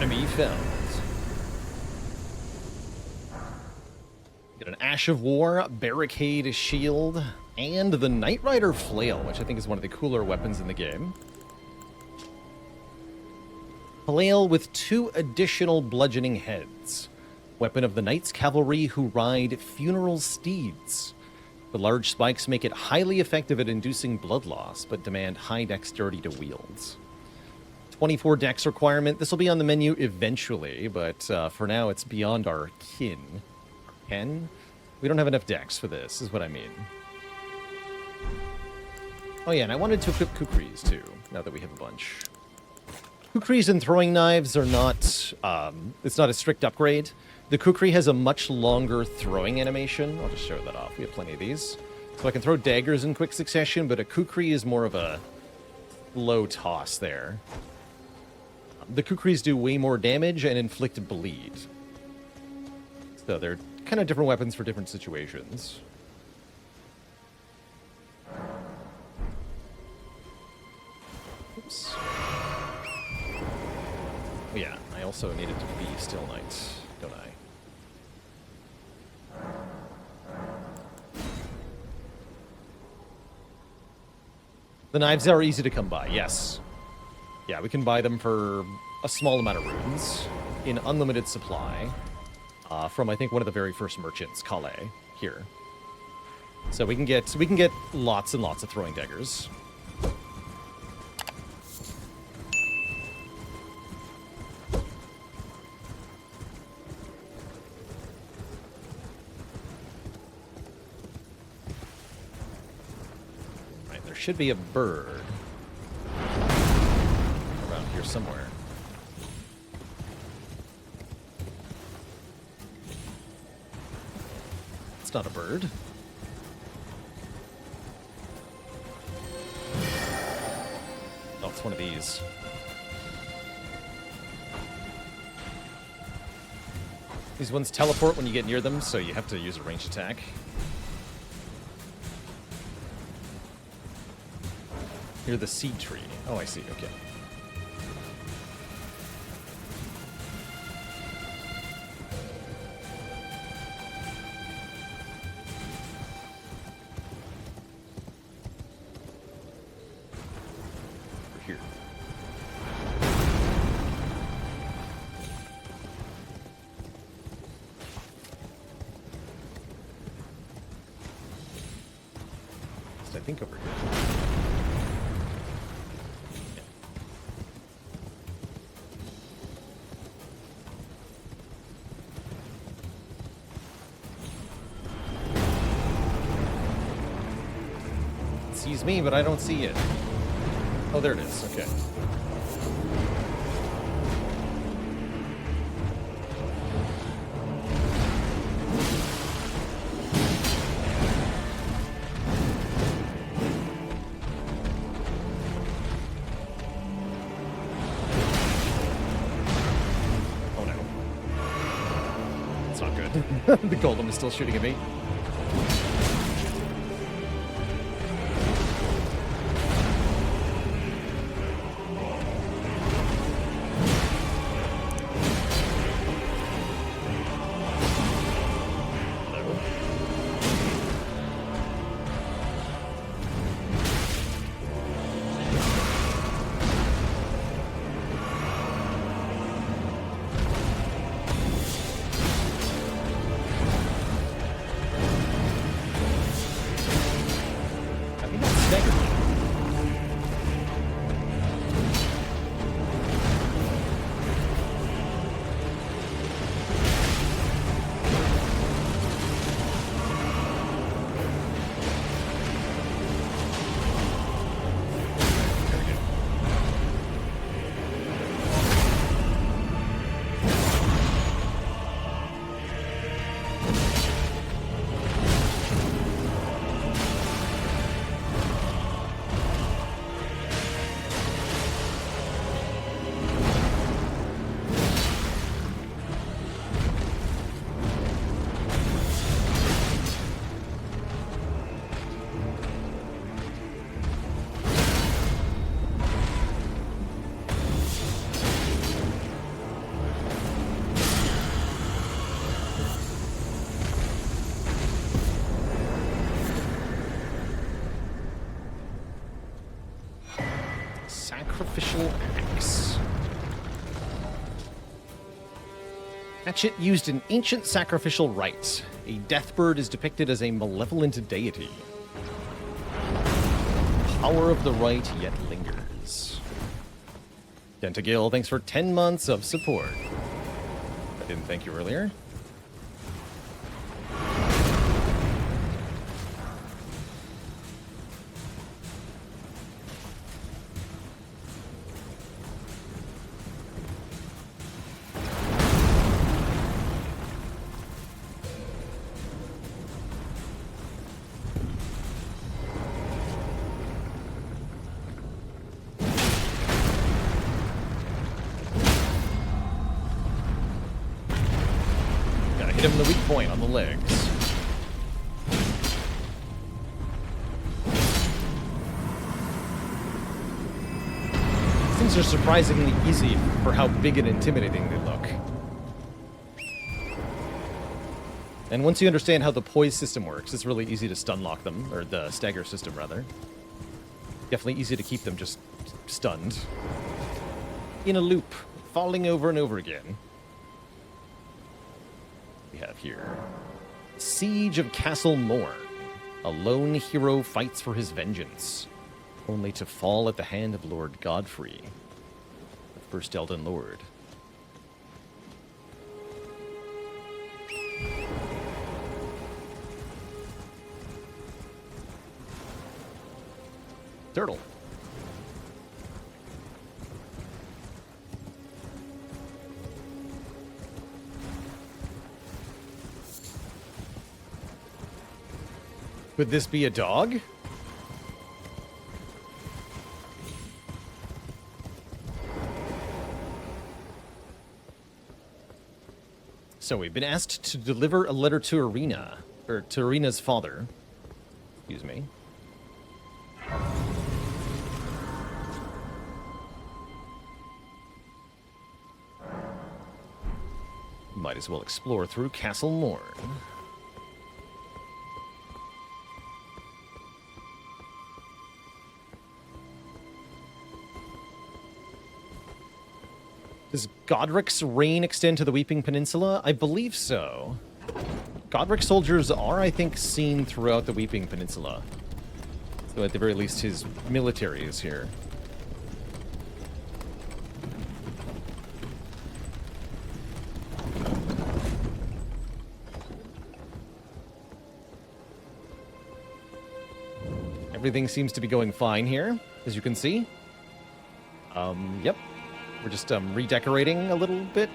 Enemy found. Get an Ash of War, Barricade Shield, and the Knight Rider Flail, which I think is one of the cooler weapons in the game. Flail with 2 additional bludgeoning heads. Weapon of the Knights Cavalry who ride funeral steeds. The large spikes make it highly effective at inducing blood loss, but demand high dexterity to wield. 24 dex requirement. This will be on the menu eventually, but for now it's beyond our ken. Ken? We don't have enough dex for this, is what I mean. Oh yeah, and I wanted to equip Kukris too, now that we have a bunch. Kukris and throwing knives are not, it's not a strict upgrade. The Kukri has a much longer throwing animation. I'll just show that off. We have plenty of these. So I can throw daggers in quick succession, but a Kukri is more of a low toss there. The Kukris do way more damage and inflict bleed. So they're kind of different weapons for different situations. Oops. Oh yeah, I also needed to be Still Knight, don't I? The knives are easy to come by, yes. Yeah, we can buy them for a small amount of runes in unlimited supply from, I think, one of the very first merchants, Calais, here. So we can get lots and lots of throwing daggers. Right, there should be a bird around here somewhere. It's not a bird. Oh, it's one of these. These ones teleport when you get near them, so you have to use a ranged attack. Near the seed tree. Oh, I see. Okay. Here. I think over here. It sees me, but I don't see it. Oh, there it is. Okay. Oh no. It's not good. The golem is still shooting at me. Sacrificial axe. Hatchet used in ancient sacrificial rites. A death bird is depicted as a malevolent deity. Power of the rite yet lingers. Dentagil, thanks for 10 months of support. I didn't thank you earlier. Hit him in the weak point on the legs. Things are surprisingly easy for how big and intimidating they look. And once you understand how the poise system works, it's really easy to stun lock them, or the stagger system rather. Definitely easy to keep them just stunned. In a loop, falling over and over again. We have here Siege of Castle Morn. A lone hero fights for his vengeance, only to fall at the hand of Lord Godfrey, the first Elden Lord. Turtle. Could this be a dog? So we've been asked to deliver a letter to Irina, or to Irina's father. Excuse me. Might as well explore through Castle Morn. Does Godric's reign extend to the Weeping Peninsula? I believe so. Godric soldiers are, I think, seen throughout the Weeping Peninsula. So at the very least, his military is here. Everything seems to be going fine here, as you can see. Yep. We're just redecorating a little bit.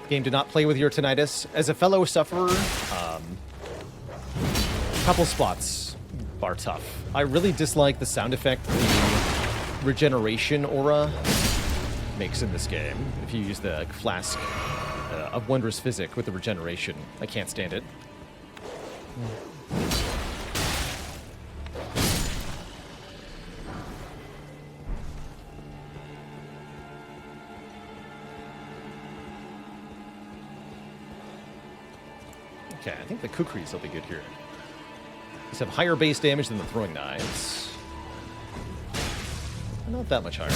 Game, do not play with your tinnitus. As a fellow sufferer, a couple spots are tough. I really dislike the sound effect the regeneration aura makes in this game. If you use the flask of Wondrous Physic with the regeneration, I can't stand it. Okay, I think the kukris will be good here. These have higher base damage than the throwing knives. Not that much higher.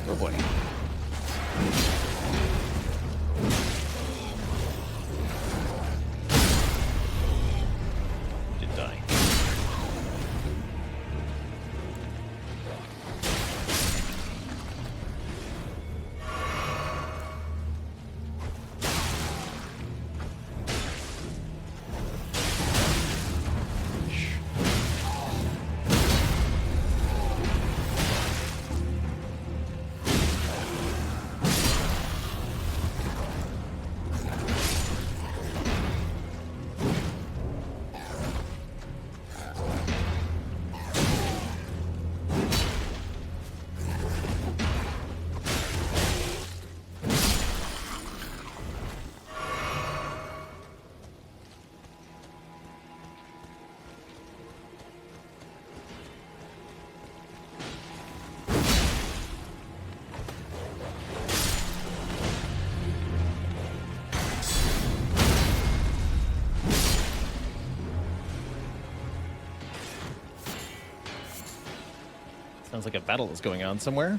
Oh boy. Did die. Sounds like a battle is going on somewhere.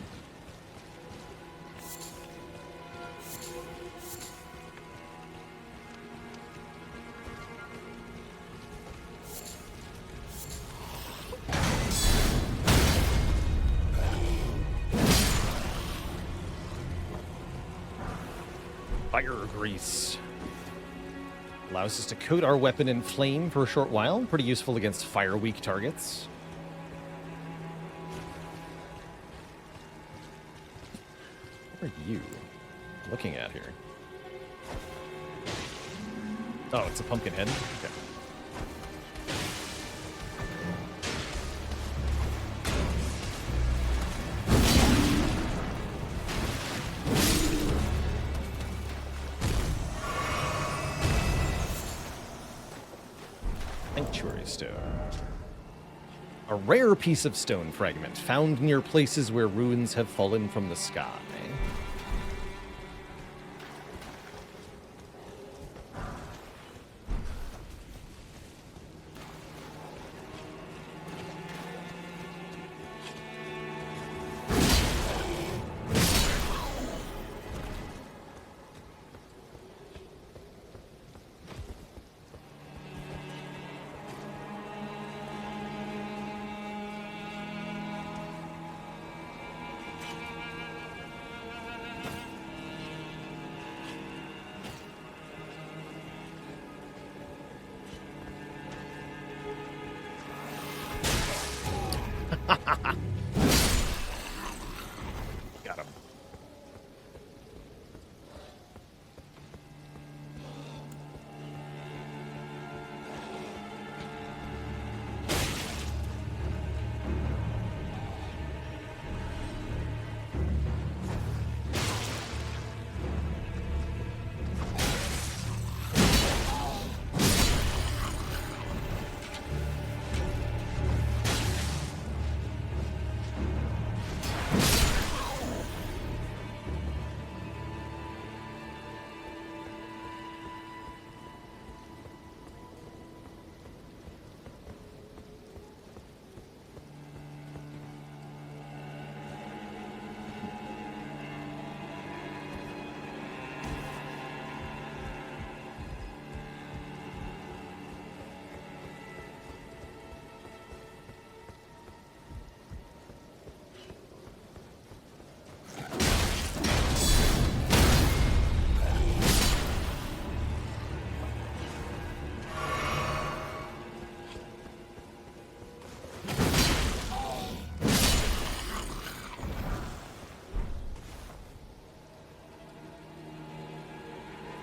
Fire grease. Allows us to coat our weapon in flame for a short while. Pretty useful against fire-weak targets. What are you looking at here? Oh, it's a pumpkin head. Okay. Sanctuary stone. A rare piece of stone fragment found near places where ruins have fallen from the sky. Got him.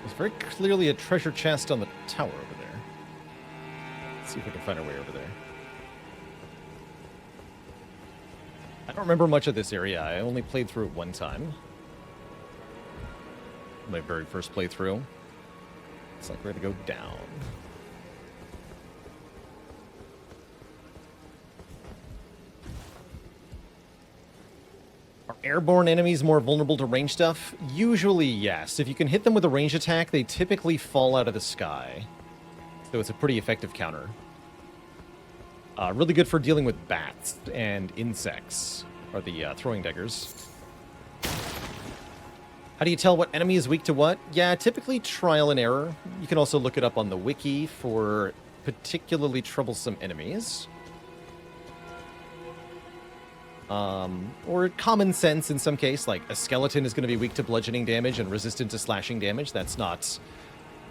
There's very clearly a treasure chest on the tower over there. Let's see if we can find our way over there. I don't remember much of this area. I only played through it one time. My very first playthrough. It's like we're gonna go down. Are airborne enemies more vulnerable to range stuff? Usually, yes. If you can hit them with a range attack, they typically fall out of the sky. So it's a pretty effective counter. Really good for dealing with bats and insects, are the throwing daggers. How do you tell what enemy is weak to what? Yeah, typically trial and error. You can also look it up on the wiki for particularly troublesome enemies. Or common sense in some case, like a skeleton is going to be weak to bludgeoning damage and resistant to slashing damage. That's not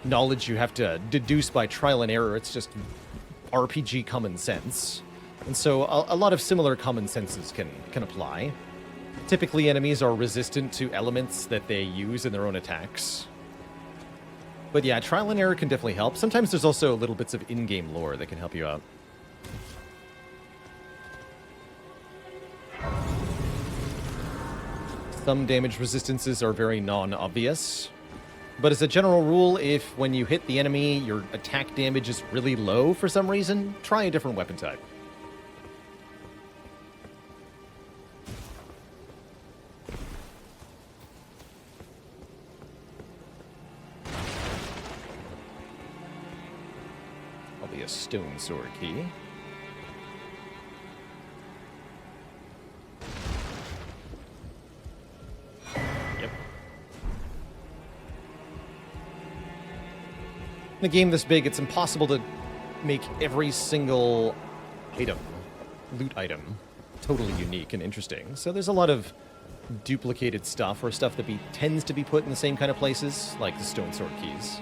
knowledge you have to deduce by trial and error. It's just RPG common sense. And so a lot of similar common senses can apply. Typically, enemies are resistant to elements that they use in their own attacks. But yeah, trial and error can definitely help. Sometimes there's also little bits of in-game lore that can help you out. Some damage resistances are very non-obvious. But as a general rule, if when you hit the enemy, your attack damage is really low for some reason, try a different weapon type. Probably a stone sword key. In a game this big, it's impossible to make every single item, loot item, totally unique and interesting. So there's a lot of duplicated stuff, or stuff that tends to be put in the same kind of places, like the stone sword keys.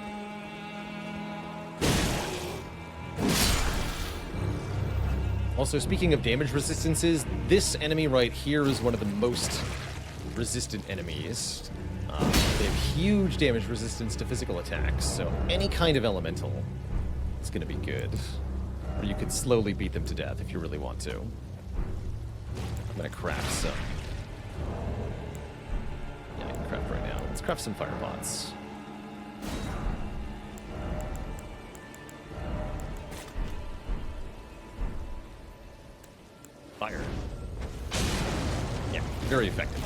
Also, speaking of damage resistances, this enemy right here is one of the most resistant enemies. They have huge damage resistance to physical attacks, so any kind of elemental is going to be good. Or you could slowly beat them to death if you really want to. I'm going to craft some. Yeah, I can craft right now. Let's craft some fire pots. Fire. Yeah, very effective.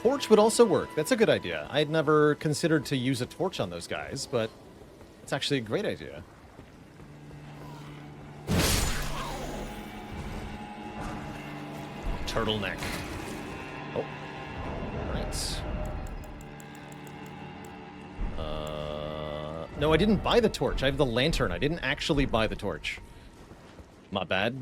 Torch would also work. That's a good idea. I'd never considered to use a torch on those guys, but it's actually a great idea. Turtleneck. Oh. Right. No, I didn't buy the torch. I have the lantern. I didn't actually buy the torch. My bad.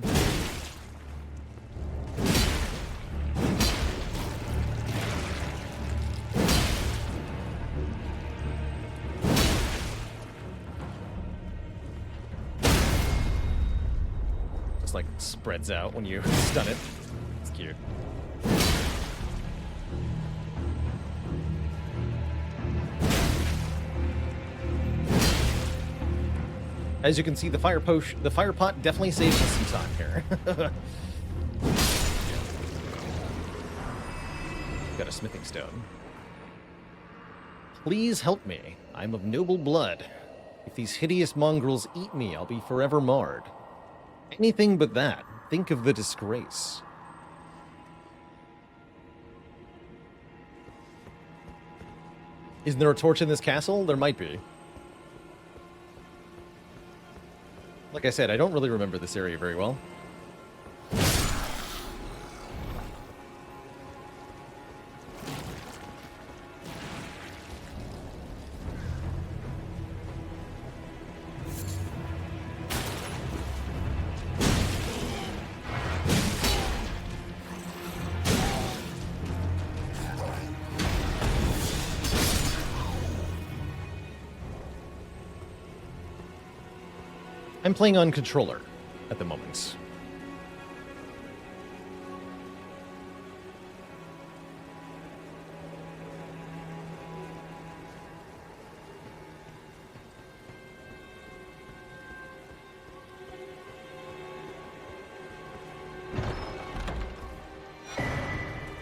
Like spreads out when you stun it. It's cute. As you can see, the fire pot definitely saves us some time here. Got a smithing stone. Please help me. I'm of noble blood. If these hideous mongrels eat me, I'll be forever marred. Anything but that. Think of the disgrace. Isn't there a torch in this castle? There might be. Like I said, I don't really remember this area very well. I'm playing on controller at the moment.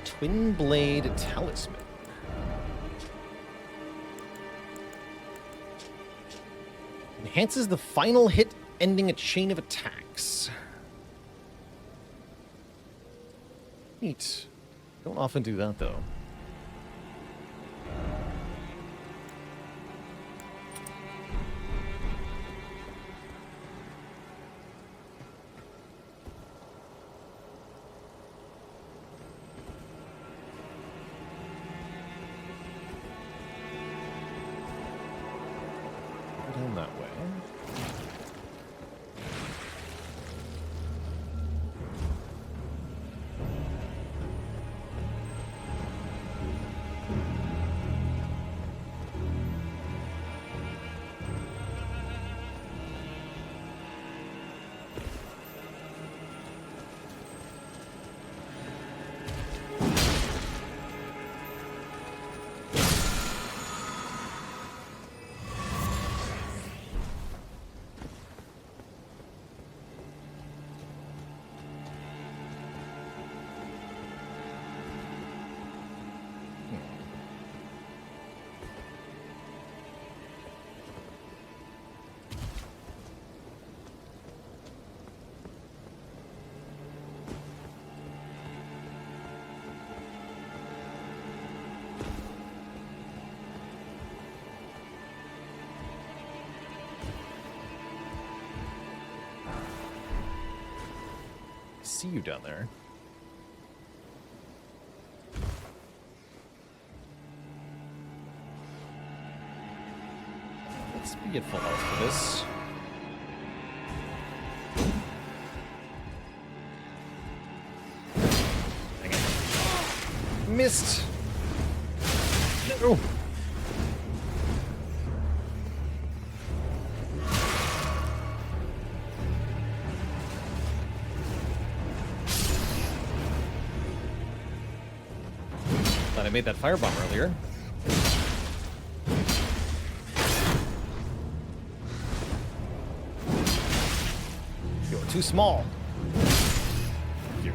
Twin Blade Talisman. Enhances the final hit, ending a chain of attacks. Neat. Don't often do that, though. Go down that way. see you down there. Let's be at full health for this. Dang it. Missed! No! Thought I made that firebomb earlier. You're too small. Here.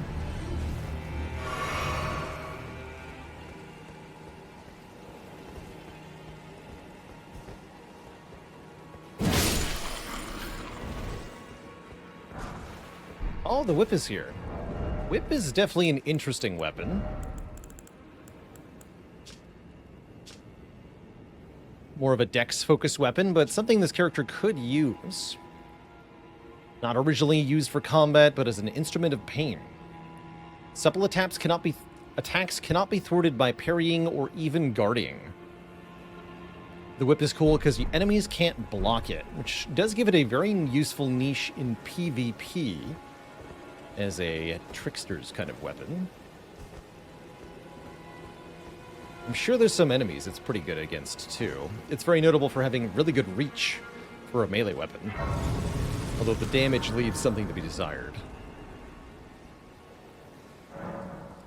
Oh, the whip is here. Whip is definitely an interesting weapon. More of a dex-focused weapon, but something this character could use. Not originally used for combat, but as an instrument of pain. Supple attacks cannot be thwarted by parrying or even guarding. The whip is cool because the enemies can't block it, which does give it a very useful niche in PvP as a trickster's kind of weapon. I'm sure there's some enemies it's pretty good against, too. It's very notable for having really good reach for a melee weapon. Although the damage leaves something to be desired.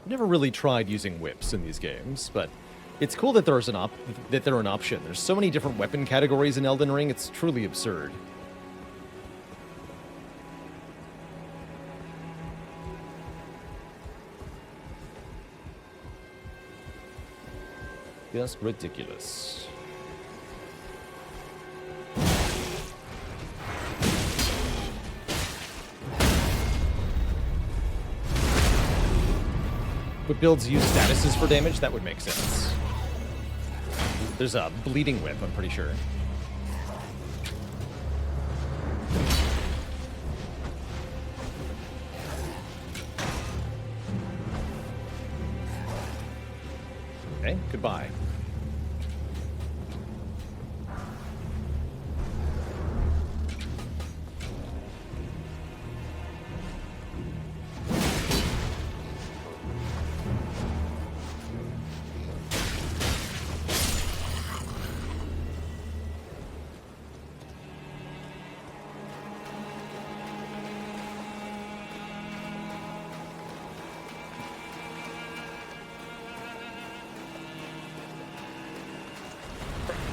Never really tried using whips in these games, but it's cool that they're an option. There's so many different weapon categories in Elden Ring, it's truly absurd. Just ridiculous. What builds use statuses for damage? That would make sense. There's a bleeding whip, I'm pretty sure. Okay, goodbye.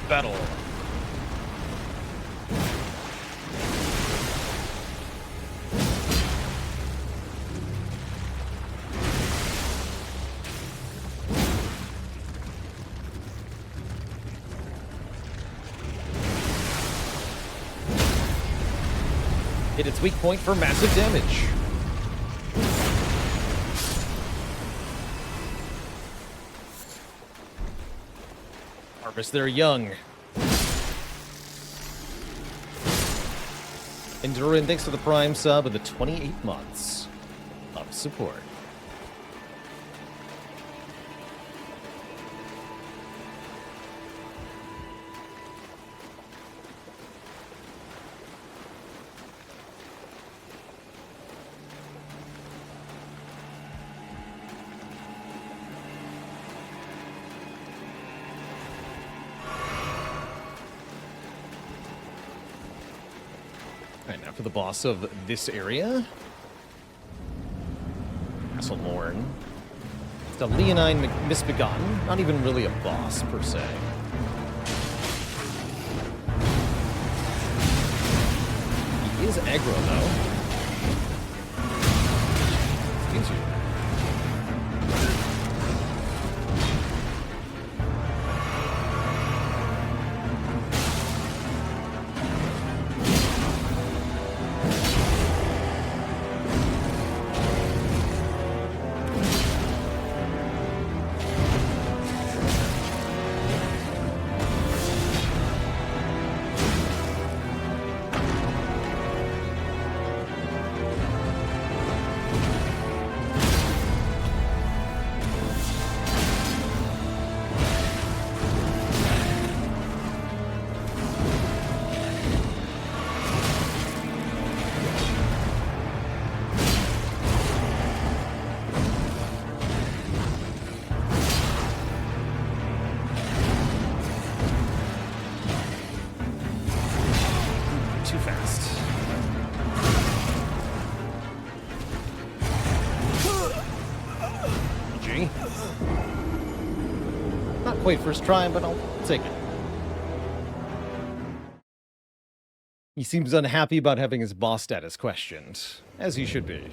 Battle. Hit its weak point for massive damage. Harvest their young. Endurin, thanks for the Prime sub and the 28 months of support. Alright, now for the boss of this area. Baalorlord. It's a Leonine Misbegotten, not even really a boss per se. He is aggro though. Seems you. quite first try, but I'll take it. He seems unhappy about having his boss status questioned, as he should be.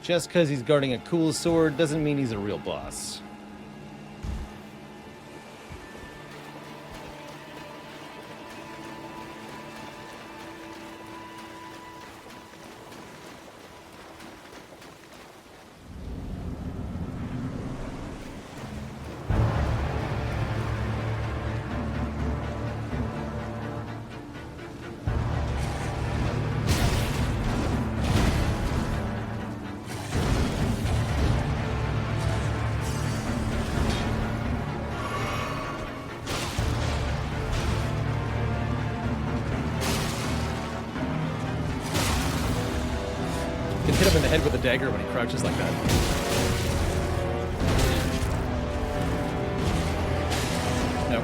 Just because he's guarding a cool sword doesn't mean he's a real boss. Can hit him in the head with a dagger when he crouches like that. No.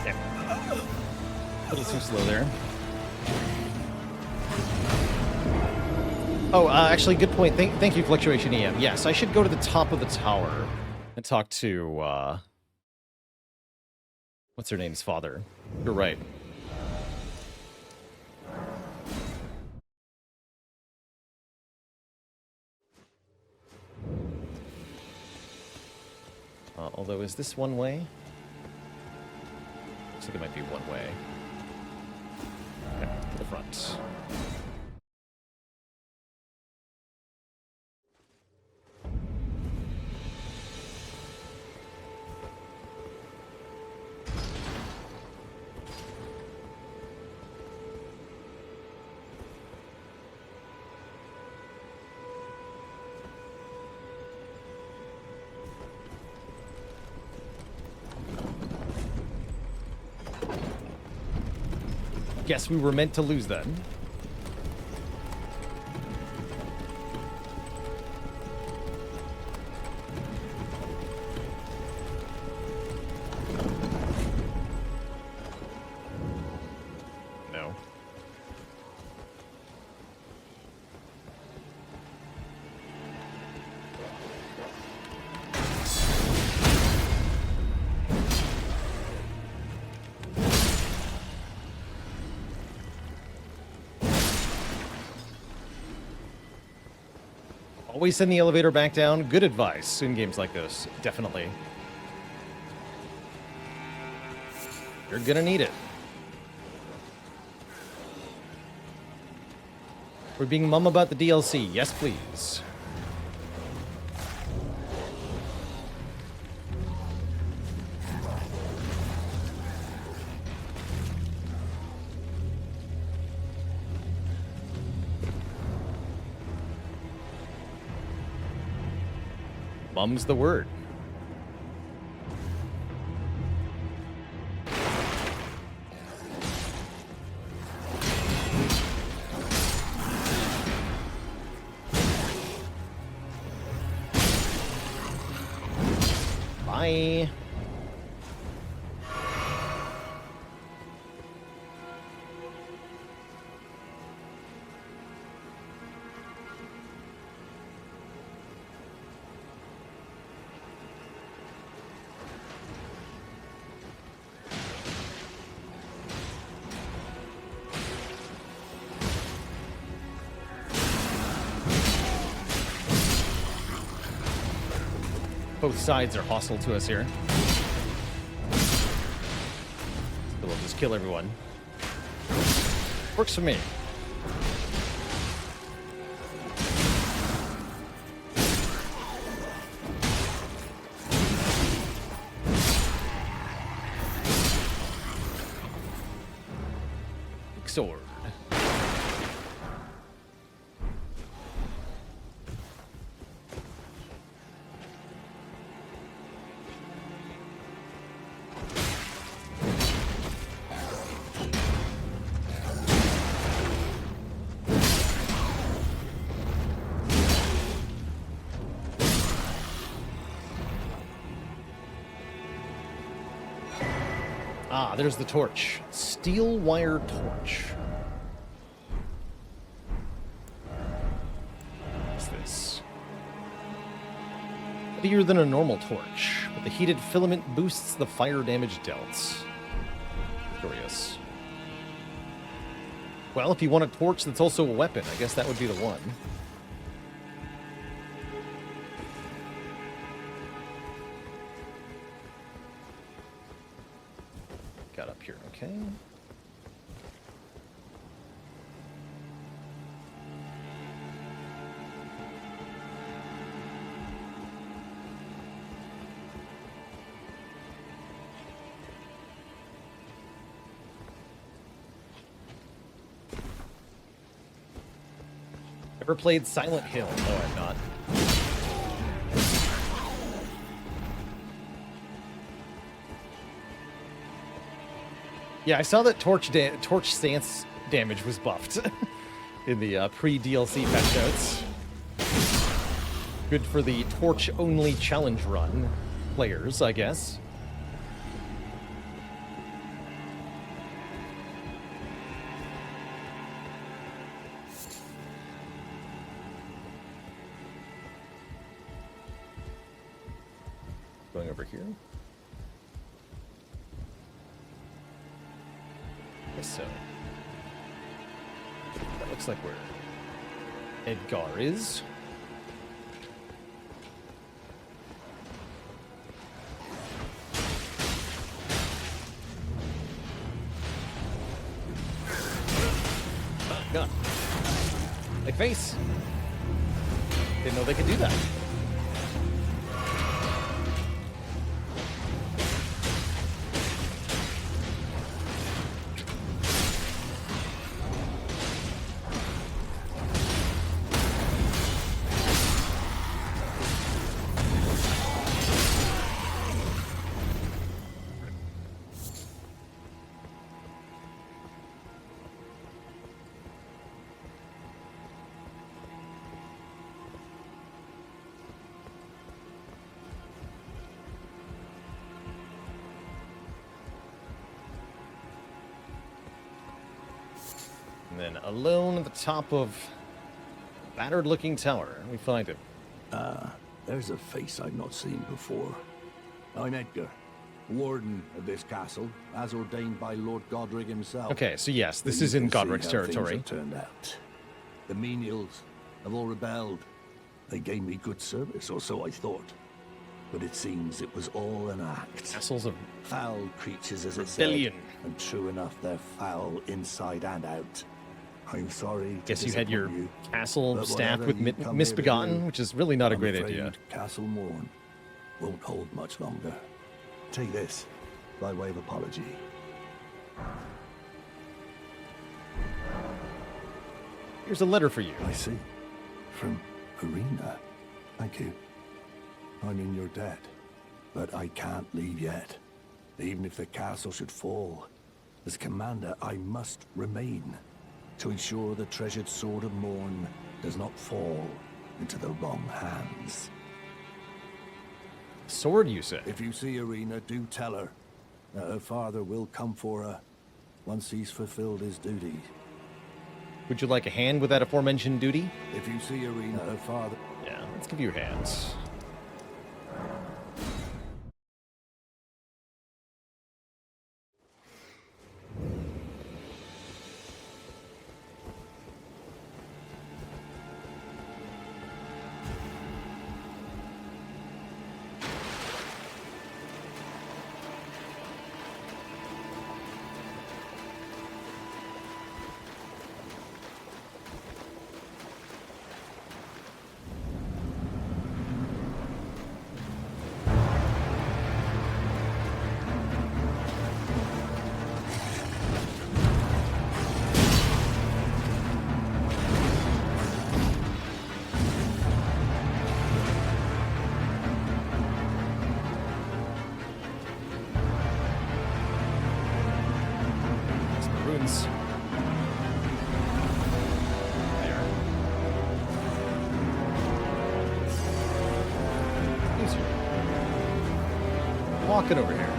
Yeah. A little too slow there. Oh, actually, good point. Thank you, Fluctuation EM. Yes, I should go to the top of the tower and talk to, what's her name's father? You're right. Although, is this one way? Looks like it might be one way. Okay, to the front. Guess we were meant to lose then. No. Always send the elevator back down. Good advice in games like this. Definitely. You're gonna need it. We're being mum about the DLC. Yes, please. Mum's the word. Bye. Both sides are hostile to us here. So we'll just kill everyone. Works for me. Big sword. Ah, there's the torch. Steel wire torch. What's this? Heavier than a normal torch, but the heated filament boosts the fire damage dealt. Curious. Well, if you want a torch that's also a weapon, I guess that would be the one. Got up here, okay. Ever played Silent Hill? No, I'm not. Yeah, I saw that torch stance damage was buffed in the pre-DLC patch notes. Good for the torch-only challenge run players, I guess. Going over here. Guess so. That looks like where Edgar is. Oh, God. My face. Didn't know they could do that. And then alone at the top of a battered-looking tower, we find him. There's a face I've not seen before. I'm Edgar, warden of this castle, as ordained by Lord Godric himself. Okay, so yes, this is in Godric's territory. Things have turned out. The menials have all rebelled. They gave me good service, or so I thought. But it seems it was all an act. Castles of Foul creatures, as it rebellion. said. And true enough, they're foul inside and out. I'm sorry to Guess you had your disappoint you, castle but staffed whatever with you come here to misbegotten, do, which is really not a I'm great afraid idea. Castle Morn won't hold much longer. Take this, by way of apology. Here's a letter for you. I see. From Irina. Thank you. I'm in your debt, but I can't leave yet. Even if the castle should fall, as commander, I must remain to ensure the treasured Sword of Morn does not fall into the wrong hands. Sword, you say? If you see Irina, do tell her that her father will come for her once he's fulfilled his duty. Would you like a hand with that aforementioned duty? If you see Irina, her father... Yeah, let's give you your hands. Runes. There. Easier. Walking over here.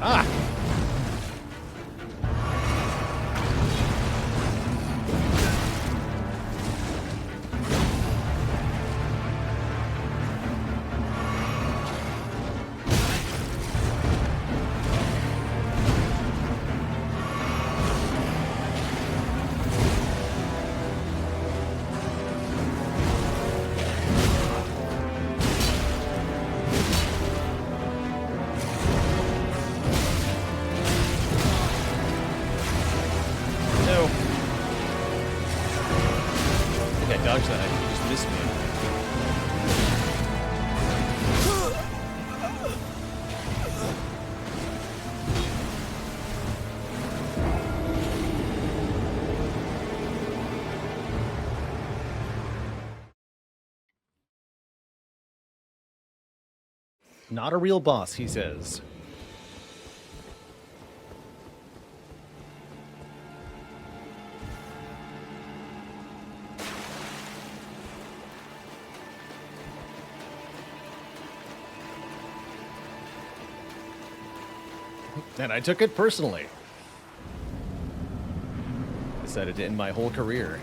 Ah! Dodge that, I think you just missed me. Not a real boss, he says. And I took it personally. Decided to end my whole career.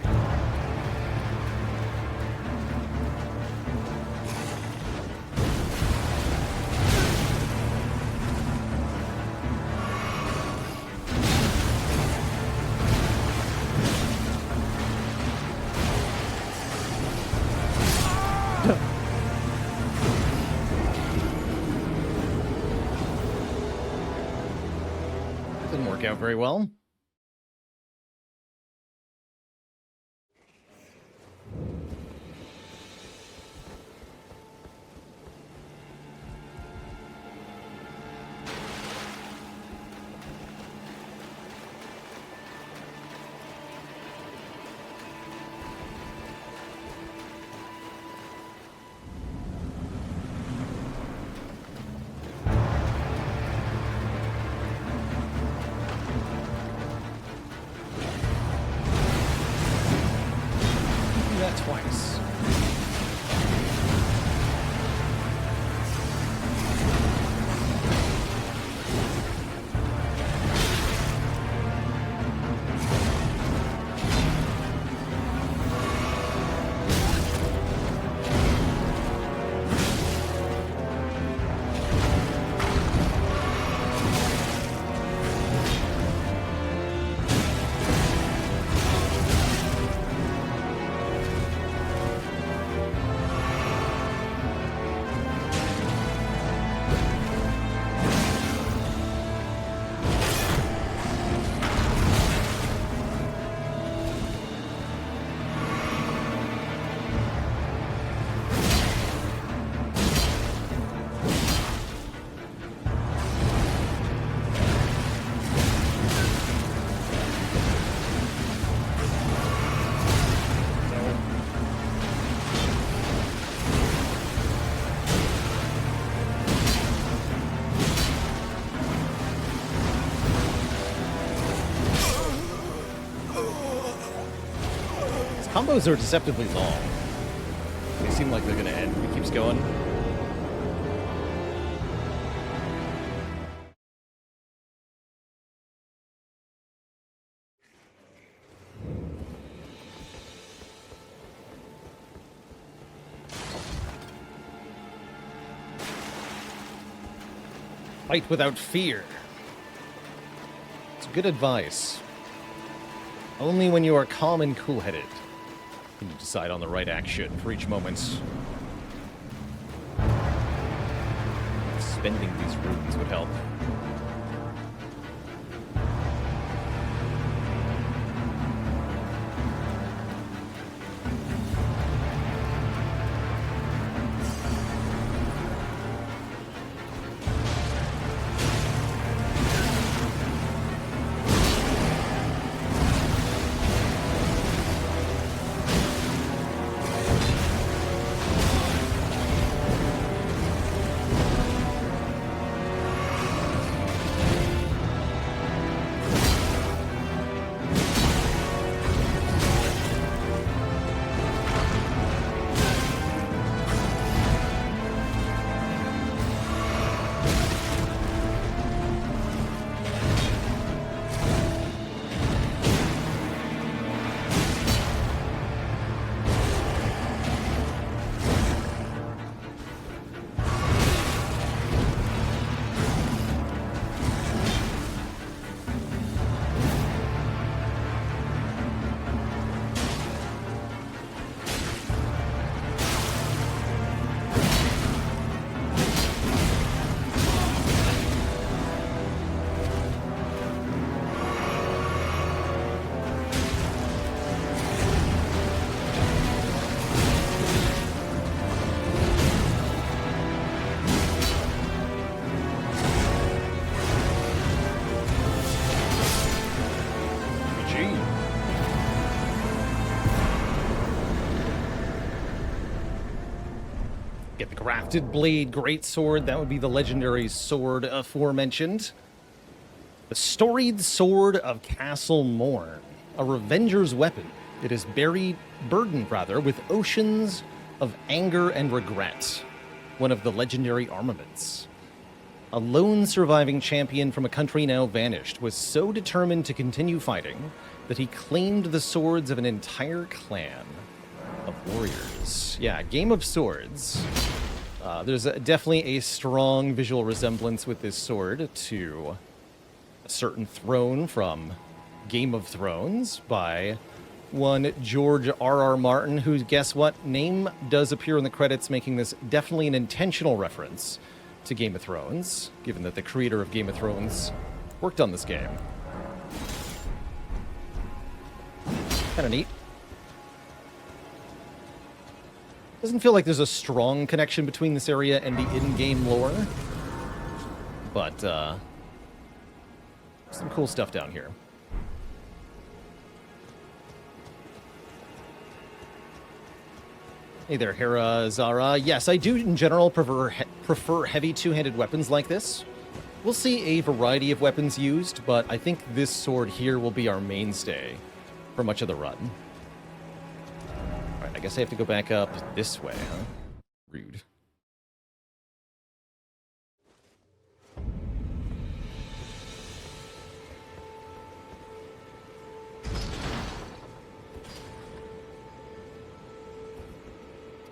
Didn't work out very well. Twice. Combos are deceptively long. They seem like they're gonna end. He keeps going. Fight without fear. It's good advice. Only when you are calm and cool-headed can you decide on the right action for each moment. Spending these runes would help. Get the Grafted Blade Greatsword. That would be the legendary sword aforementioned. The Storied Sword of Castle Morn. A Revenger's weapon. It is burdened with oceans of anger and regret. One of the legendary armaments. A lone surviving champion from a country now vanished was so determined to continue fighting that he claimed the swords of an entire clan of warriors. Yeah, Game of Swords. There's definitely a strong visual resemblance with this sword to a certain throne from Game of Thrones by one George R.R. Martin, who, guess what, name does appear in the credits, making this definitely an intentional reference to Game of Thrones, given that the creator of Game of Thrones worked on this game. Kind of neat. Doesn't feel like there's a strong connection between this area and the in-game lore, but some cool stuff down here. Hey there, Hera Zara. Yes, I do in general prefer heavy two-handed weapons like this. We'll see a variety of weapons used, but I think this sword here will be our mainstay for much of the run. Alright, I guess I have to go back up this way, huh? Rude.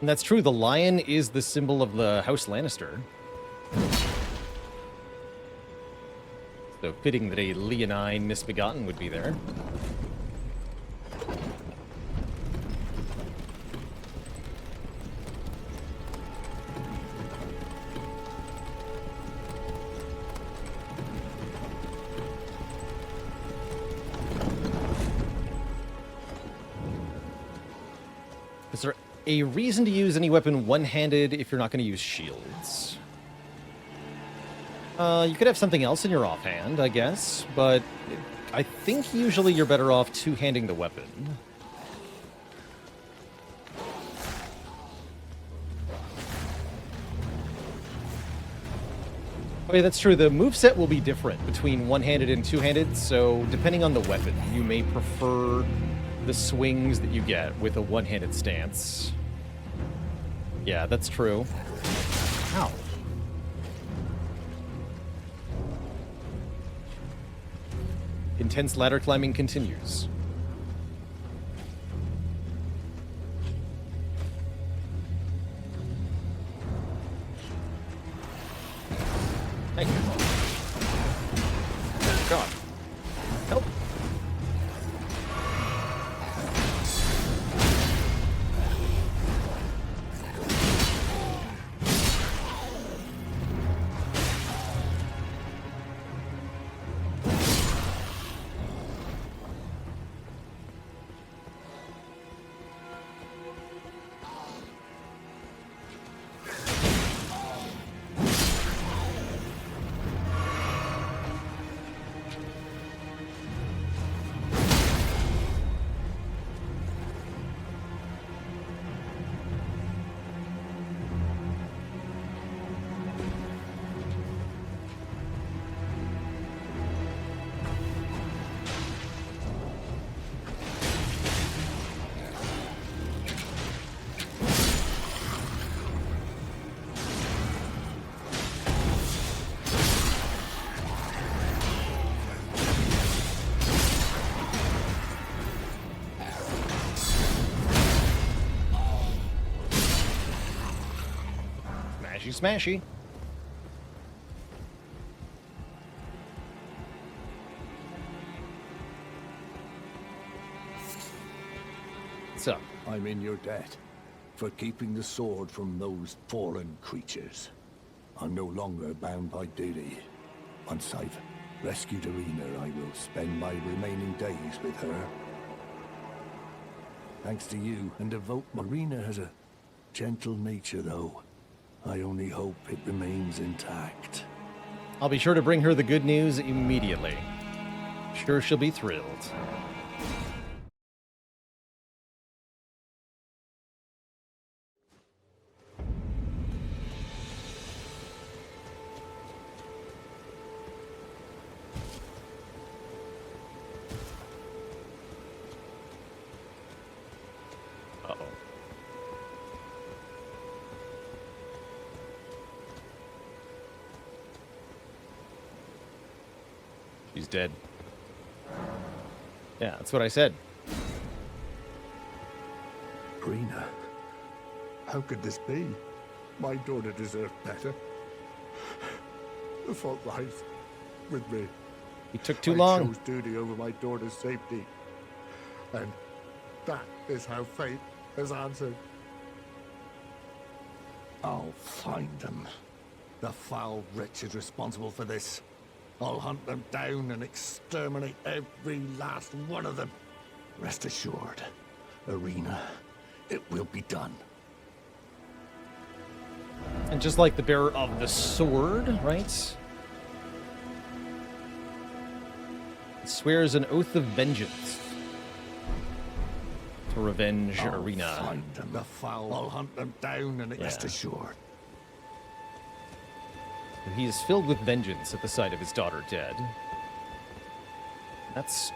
And that's true, the lion is the symbol of the House Lannister. So fitting that a leonine misbegotten would be there. Is there a reason to use any weapon one-handed if you're not going to use shields? You could have something else in your offhand, I guess, but I think usually you're better off two-handing the weapon. Okay, that's true. The moveset will be different between one-handed and two-handed, so depending on the weapon, you may prefer the swings that you get with a one-handed stance. Yeah, that's true. Ow. Intense ladder climbing continues. Thank you. Oh, God. Help. Smashy. So, I'm in your debt for keeping the sword from those fallen creatures. I'm no longer bound by duty. Once I've rescued Irina, I will spend my remaining days with her. Thanks to you and devote. Irina has a gentle nature, though. I only hope it remains intact. I'll be sure to bring her the good news immediately. Sure she'll be thrilled. Uh-oh. She's dead. Yeah, that's what I said. Rena, how could this be? My daughter deserved better. The fault lies with me. It took too I long. chose duty over my daughter's safety. And that is how fate has answered. I'll find them. The foul wretch is responsible for this. I'll hunt them down and exterminate every last one of them. Rest assured, Arena, it will be done. And just like the bearer of the sword, right? It swears an oath of vengeance to revenge Arena. Find them. The foul. I'll hunt them down and rest assured. He is filled with vengeance at the sight of his daughter dead. That's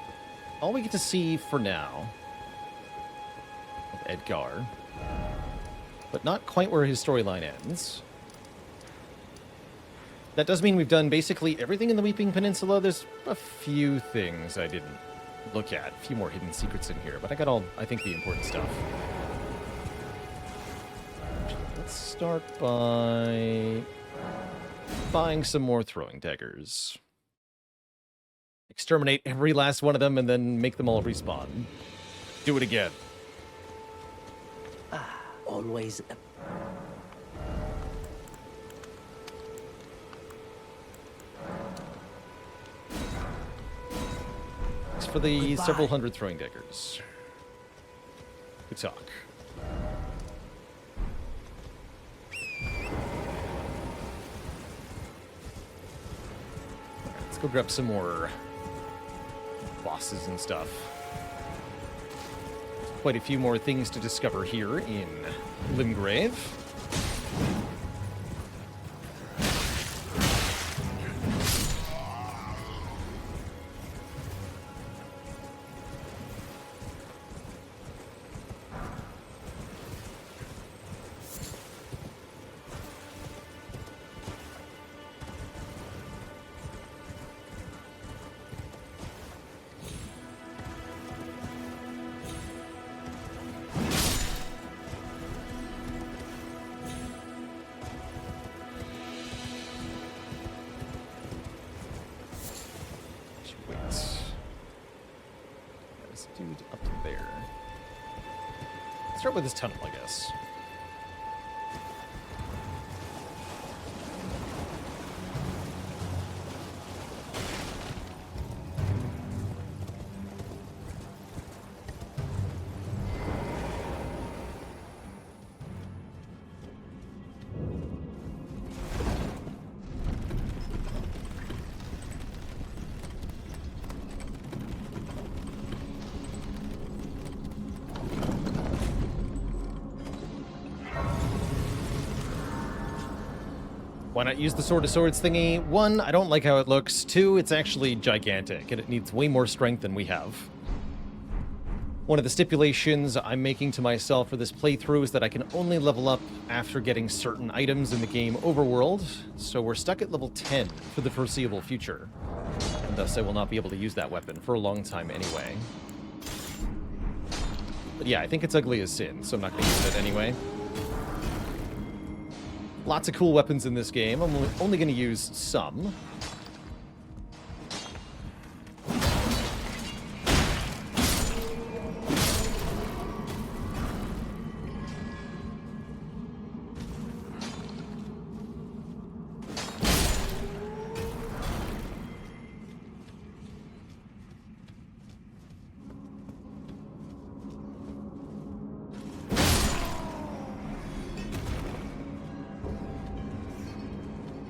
all we get to see for now of Edgar. But not quite where his storyline ends. That does mean we've done basically everything in the Weeping Peninsula. There's a few things I didn't look at. A few more hidden secrets in here, but I got all, I think, the important stuff. Let's start by buying some more throwing daggers. Exterminate every last one of them and then make them all respawn. Do it again. Always. Thanks for the several hundred throwing daggers. Good talk. Let's go grab some more bosses and stuff. Quite a few more things to discover here in Limgrave. Dude up there. Start with this tunnel, I guess. Why not use the Sword of Swords thingy? One, I don't like how it looks. Two, it's actually gigantic, and it needs way more strength than we have. One of the stipulations I'm making to myself for this playthrough is that I can only level up after getting certain items in the game overworld, so we're stuck at level 10 for the foreseeable future. And thus I will not be able to use that weapon for a long time anyway. But yeah, I think it's ugly as sin, so I'm not going to use it anyway. Lots of cool weapons in this game. I'm only going to use some.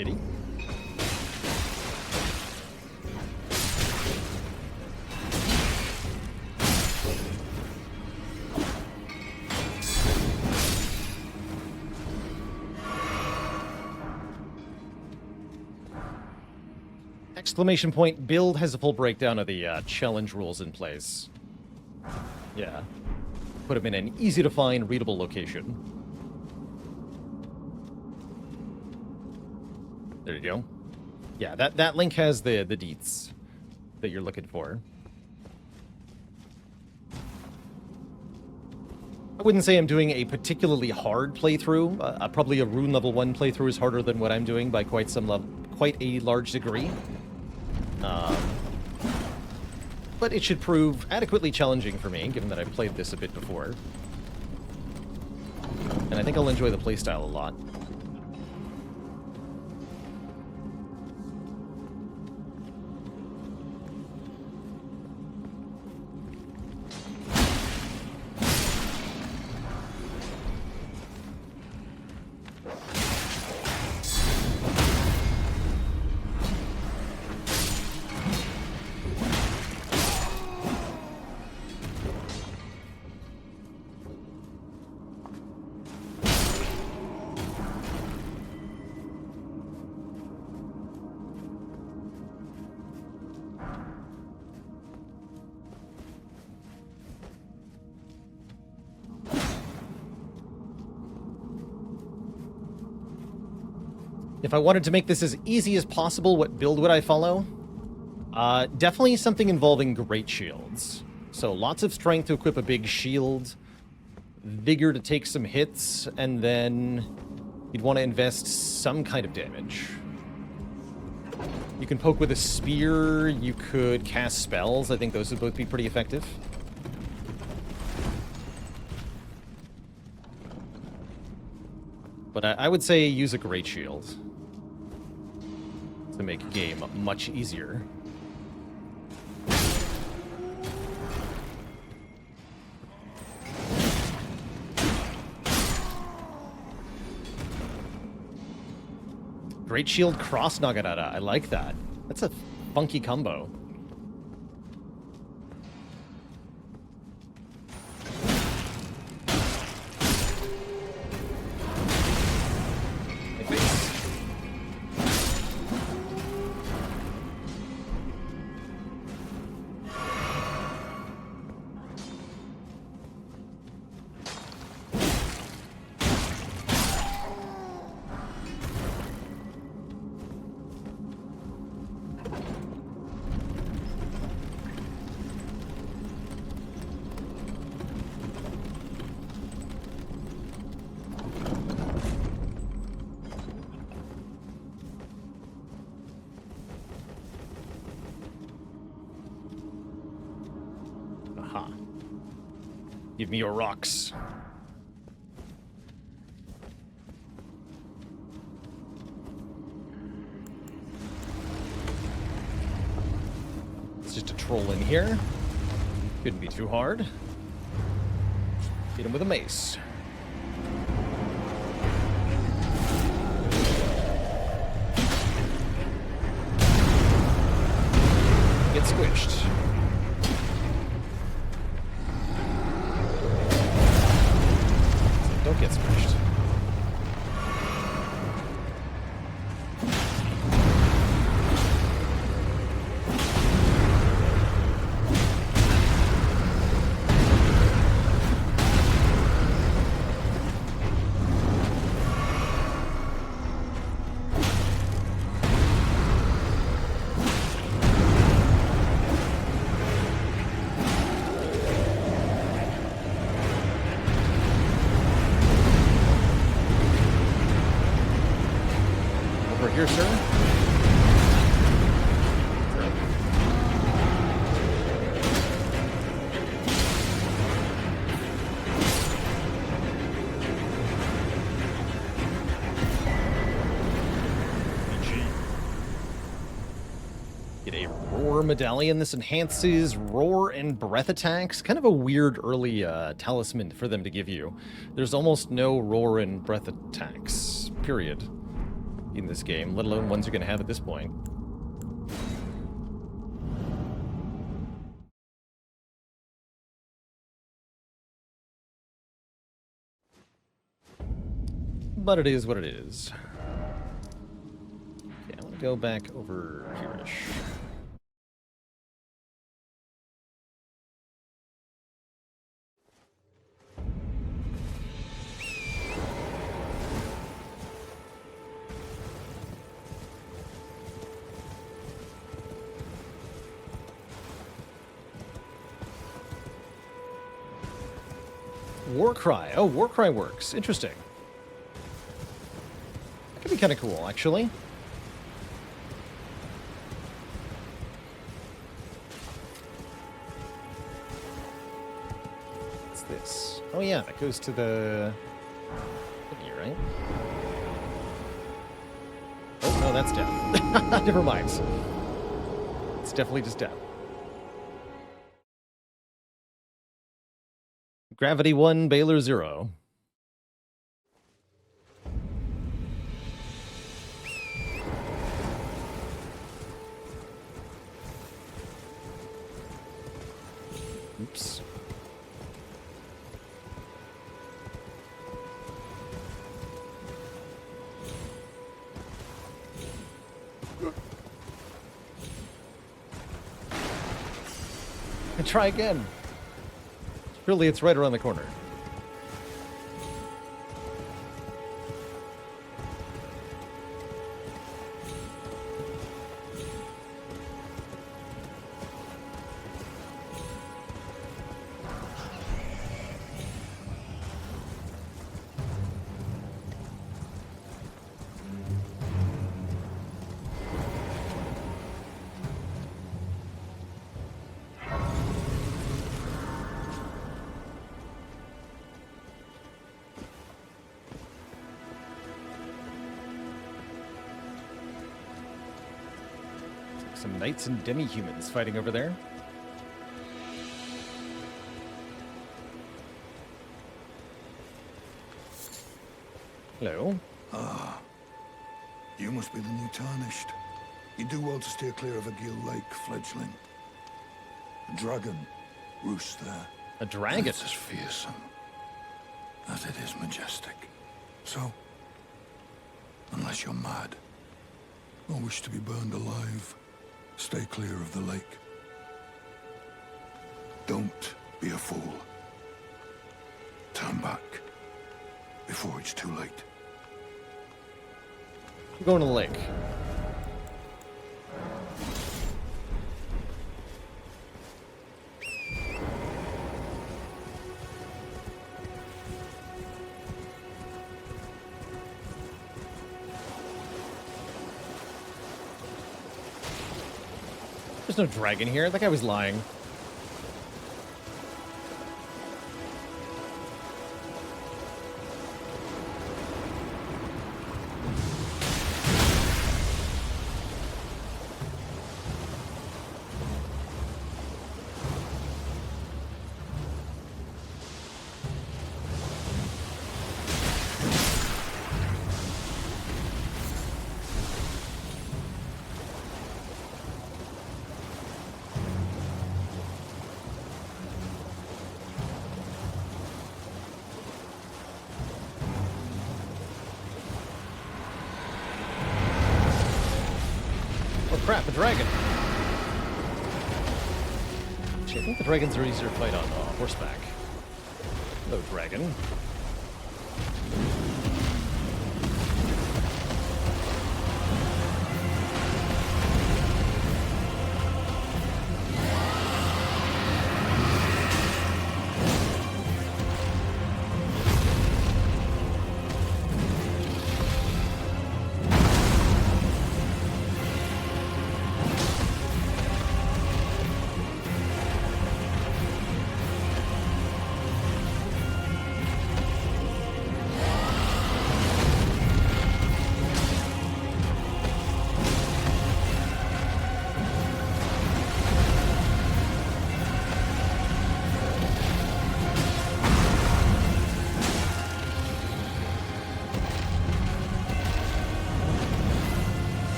Kitty. Exclamation point, build has a full breakdown of the challenge rules in place. Yeah. put them in an easy-to-find, readable location. There you go. Yeah, that link has the deets that you're looking for. I wouldn't say I'm doing a particularly hard playthrough. Probably a Rune level 1 playthrough is harder than what I'm doing by quite a large degree. But it should prove adequately challenging for me, given that I've played this a bit before. And I think I'll enjoy the playstyle a lot. If I wanted to make this as easy as possible, what build would I follow? Definitely something involving great shields. So lots of strength to equip a big shield, vigor to take some hits, and then you'd want to invest some kind of damage. You can poke with a spear, you could cast spells. I think those would both be pretty effective. But I would say use a great shield to make a game much easier. Great shield cross Nagarata. I like that. That's a funky combo. Give me your rocks. It's just a troll in here. Couldn't be too hard. Hit him with a mace. Get squished. Don't get squished. Here, sir. Get a roar medallion. This enhances roar and breath attacks. Kind of a weird early talisman for them to give you. There's almost no roar and breath attacks, period, in this game, let alone ones you're going to have at this point. But it is what it is. Okay, I want to go back over here-ish. Warcry. Oh, Warcry works. Interesting. That could be kind of cool, actually. What's this? Oh yeah, that goes to the... Here, right? Oh, no, that's death. Never mind. It's definitely just death. Gravity 1, Baylor 0. Oops. And try again. Really, it's right around the corner. Some knights and demi-humans fighting over there. Hello. You must be the new Tarnished. You do well to steer clear of a Gill Lake fledgling. A dragon roosts there. A dragon? It's as fearsome as it is majestic. So, unless you're mad or wish to be burned alive, stay clear of the lake. Don't be a fool. Turn back before it's too late. I'm going to the lake. There's no dragon here. That guy was lying. Crap, a dragon. Actually, I think the dragons are easier to fight on horseback. Hello, dragon.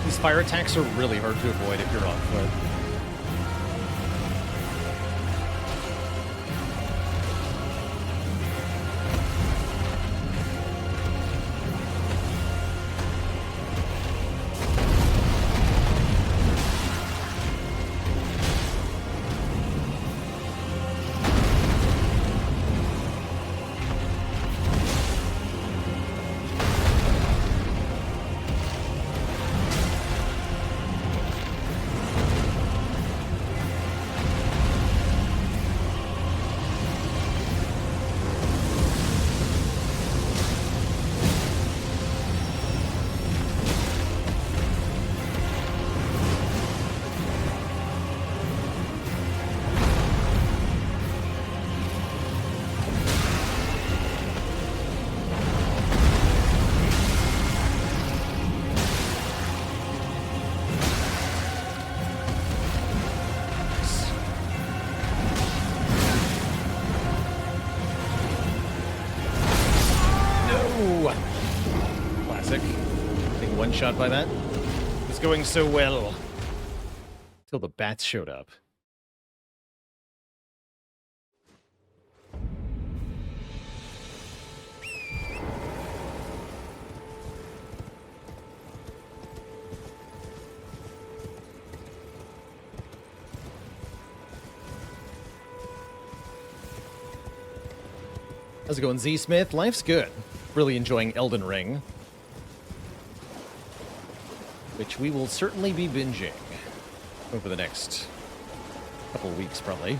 These fire attacks are really hard to avoid if you're on foot. shot by that. It was going so well. Till the bats showed up. How's it going, Z Smith? Life's good. Really enjoying Elden Ring, which we will certainly be binging over the next couple of weeks, probably.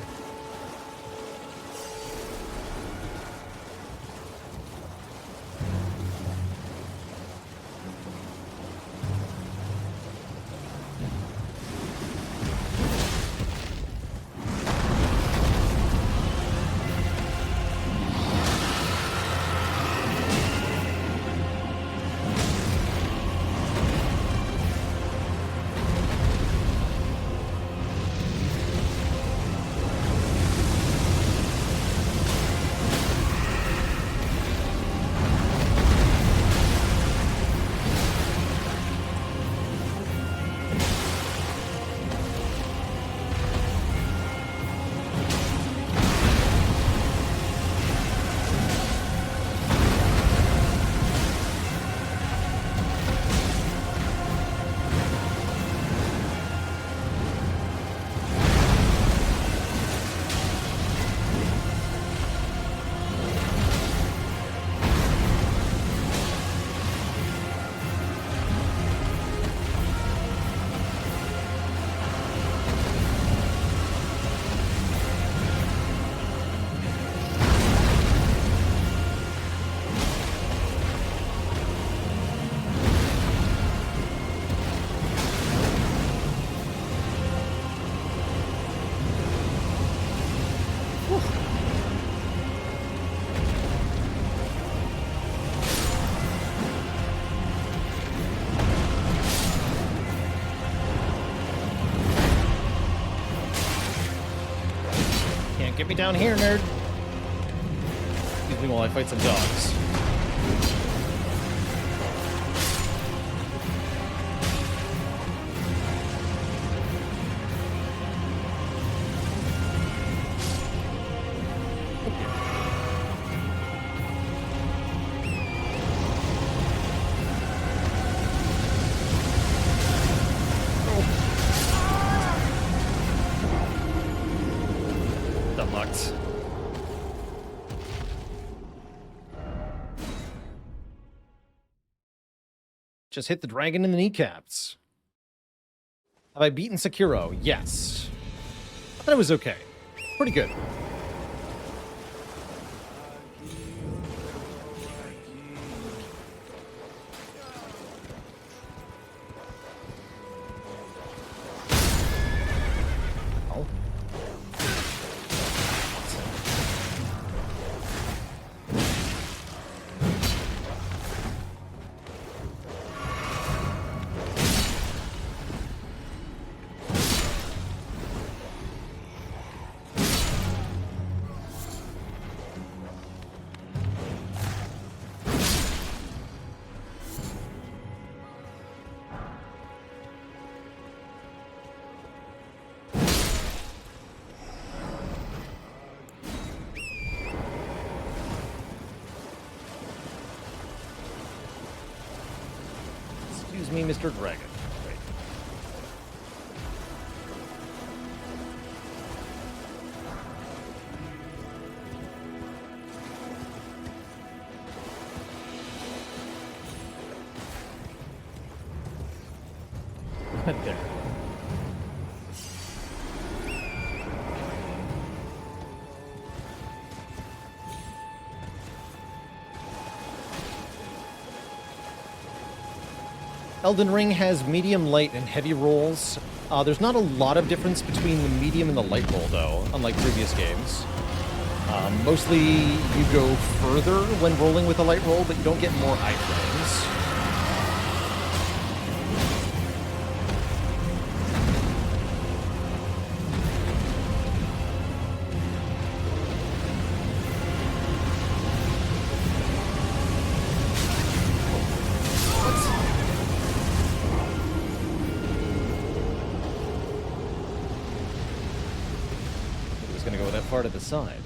Get me down here, nerd. Excuse me while I fight some dogs. Just hit the dragon in the kneecaps. Have I beaten Sekiro? Yes. I thought it was okay. Pretty good. Oh. Excuse me, Mr. Dragon. Wait. Right there. Elden Ring has medium, light, and heavy rolls. There's not a lot of difference between the medium and the light roll, though, unlike previous games. Mostly you go further when rolling with a light roll, but you don't get more iframes. gonna go that far to the side.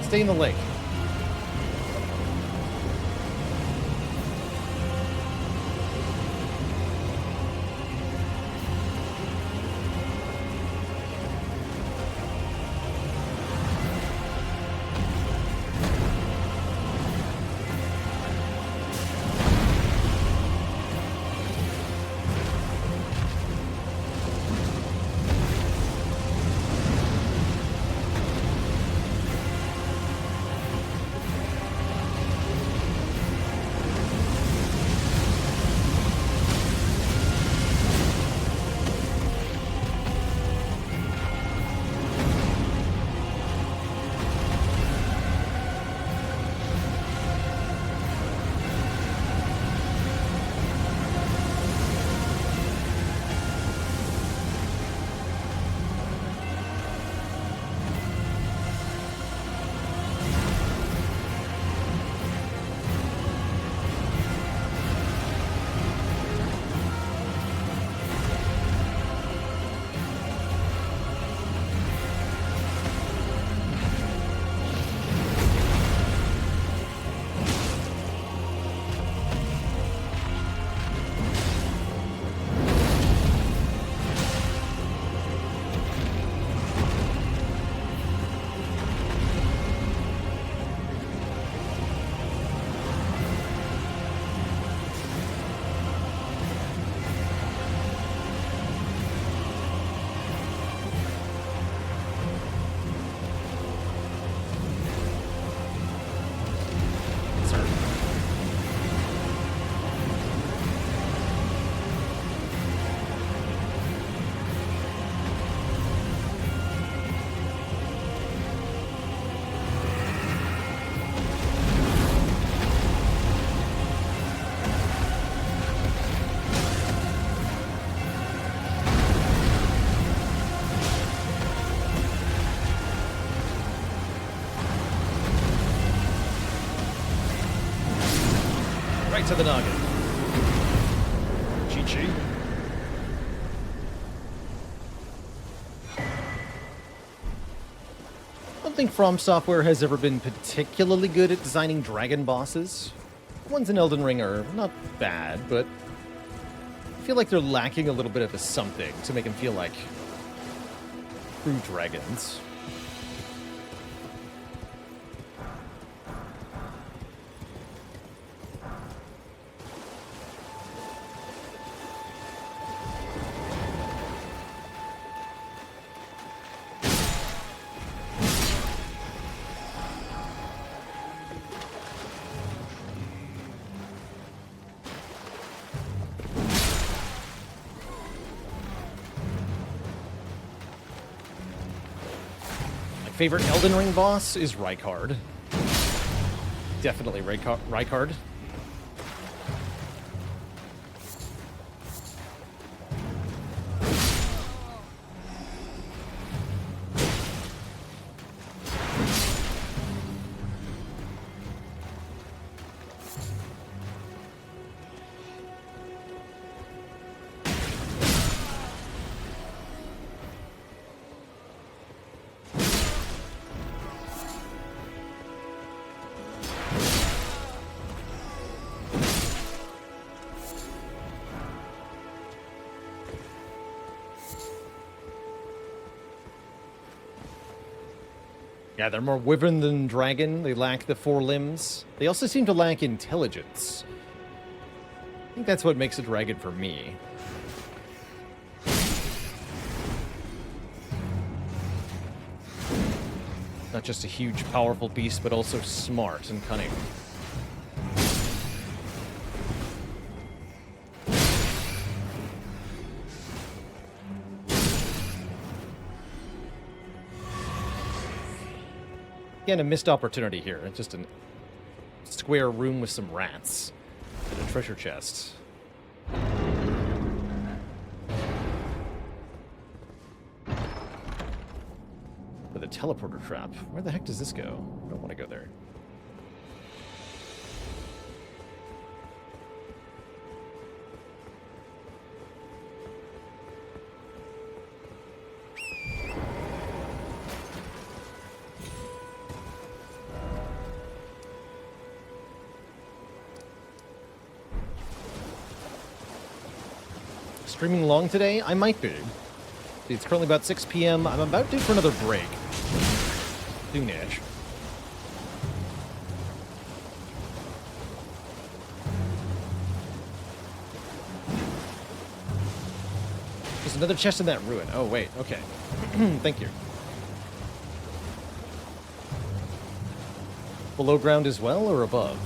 Stay in the lake. Right to the noggin. Chi-chi. I don't think From Software has ever been particularly good at designing dragon bosses. The ones in Elden Ring are not bad, but I feel like they're lacking a little bit of a something to make them feel like true dragons. Favorite Elden Ring boss is Rykard. Definitely Rykard. Yeah, they're more wyvern than dragon. They lack the 4 limbs. They also seem to lack intelligence. I think that's what makes a dragon for me. Not just a huge, powerful beast, but also smart and cunning. Again, a missed opportunity here. It's just a square room with some rats and a treasure chest. With a teleporter trap. Where the heck does this go? I don't want to go there. Streaming long today? I might be. It's currently about 6 p.m. I'm about due for another break. Soonish. There's another chest in that ruin. Oh, wait. Okay. Thank you. Below ground as well, or above?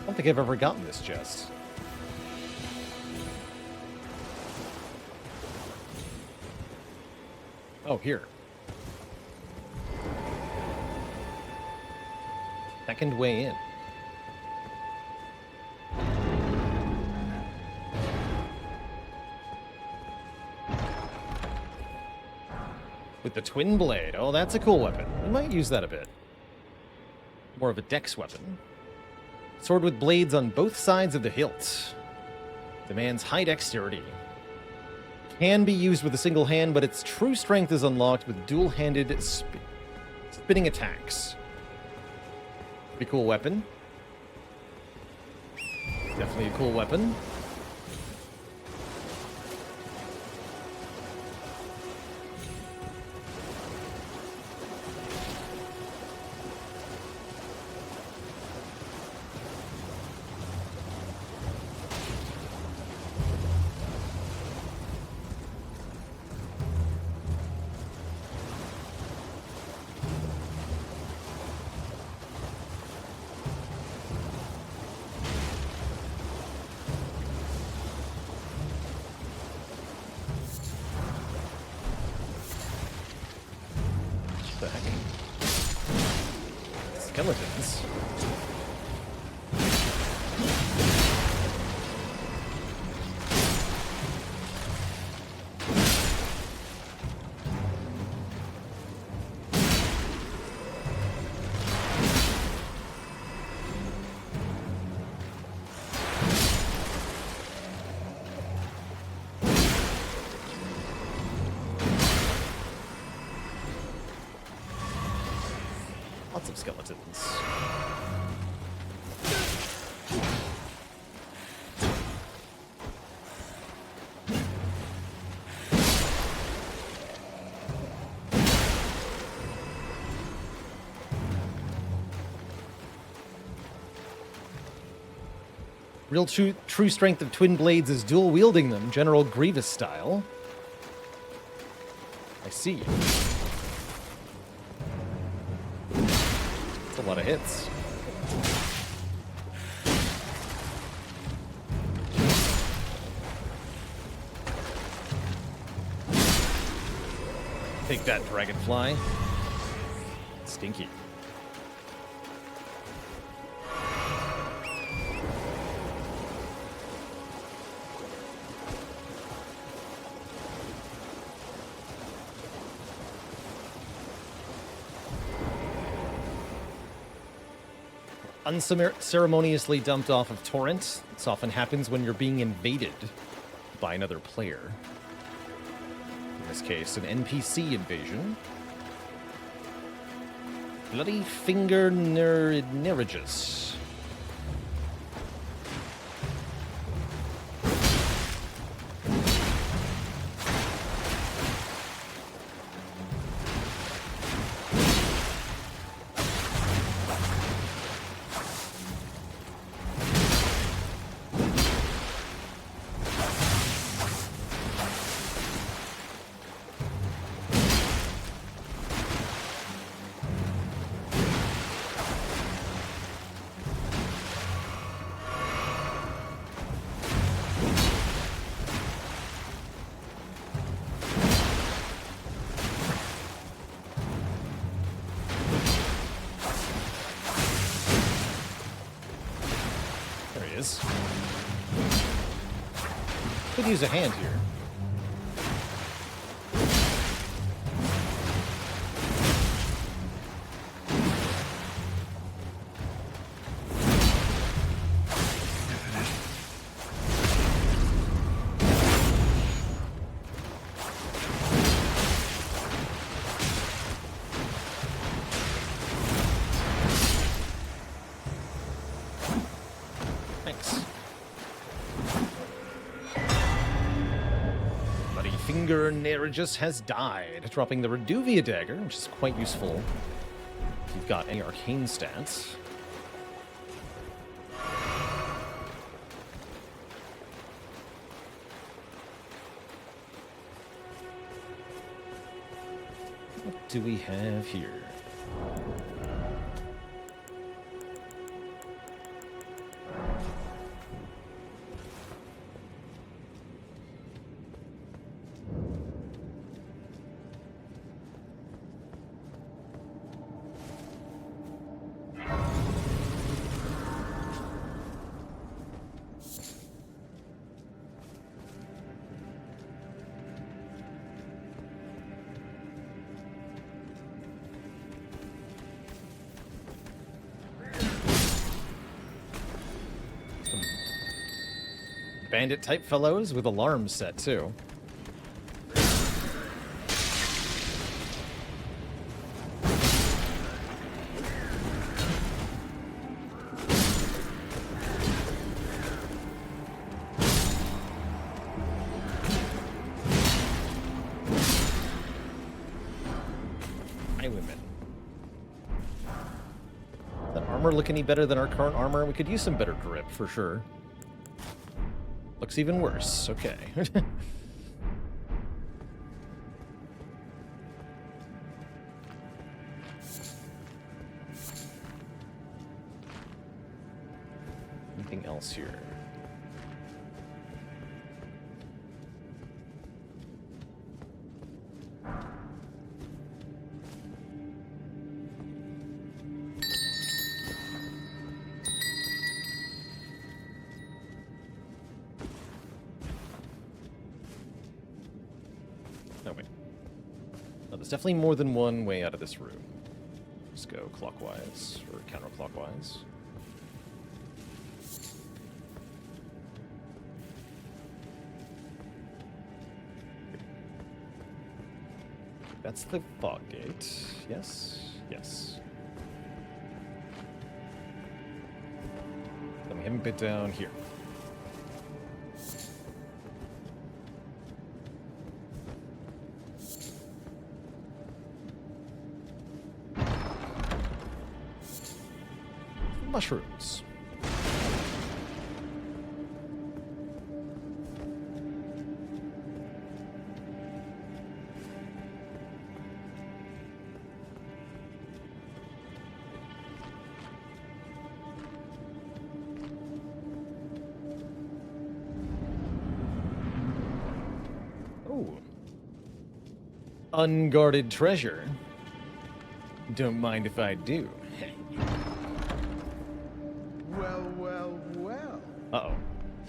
I don't think I've ever gotten this chest. Oh, here. Second way in. With the twin blade. Oh, that's a cool weapon. We might use that a bit. More of a dex weapon. Sword with blades on both sides of the hilt. Demands high dexterity. Can be used with a single hand, but its true strength is unlocked with dual-handed spinning attacks. Pretty cool weapon. Definitely a cool weapon. skeletons. Lots of skeletons. Real true strength of twin blades is dual wielding them, General Grievous style. I see. That's a lot of hits. Take that, dragonfly. Stinky. Unceremoniously dumped off of Torrent. This often happens when you're being invaded by another player. In this case, an NPC invasion. Bloody Finger Nerigus. Could use a hand here. Nerigus has died, dropping the Reduvia dagger, which is quite useful if you've got any arcane stats. What do we have here? Bandit type fellows with alarms set too. Highwaymen. That armor look any better than our current armor? We could use some better grip for sure. Looks even worse. Okay. Anything else here? There's definitely more than one way out of this room. Let's go clockwise, or counterclockwise. That's the fog gate. Yes, yes. Then we haven't been down here. Mushrooms. Oh. Unguarded treasure. Don't mind if I do. Well, well, well. Uh-oh.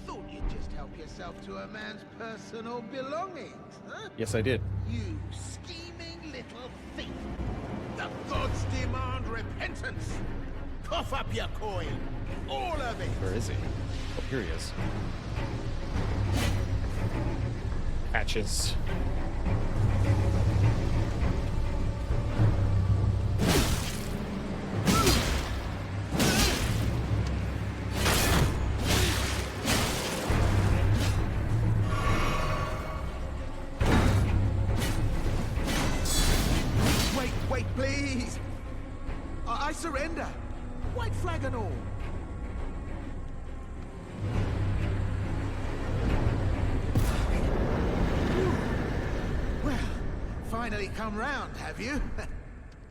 Thought you'd just help yourself to a man's personal belongings, huh? Yes, I did. You scheming little thief. The gods demand repentance. Cough up your coin. All of it. Where is he? Oh, here he is. Patches. Wait, please. I surrender. White flag and all. Well, finally come round, have you?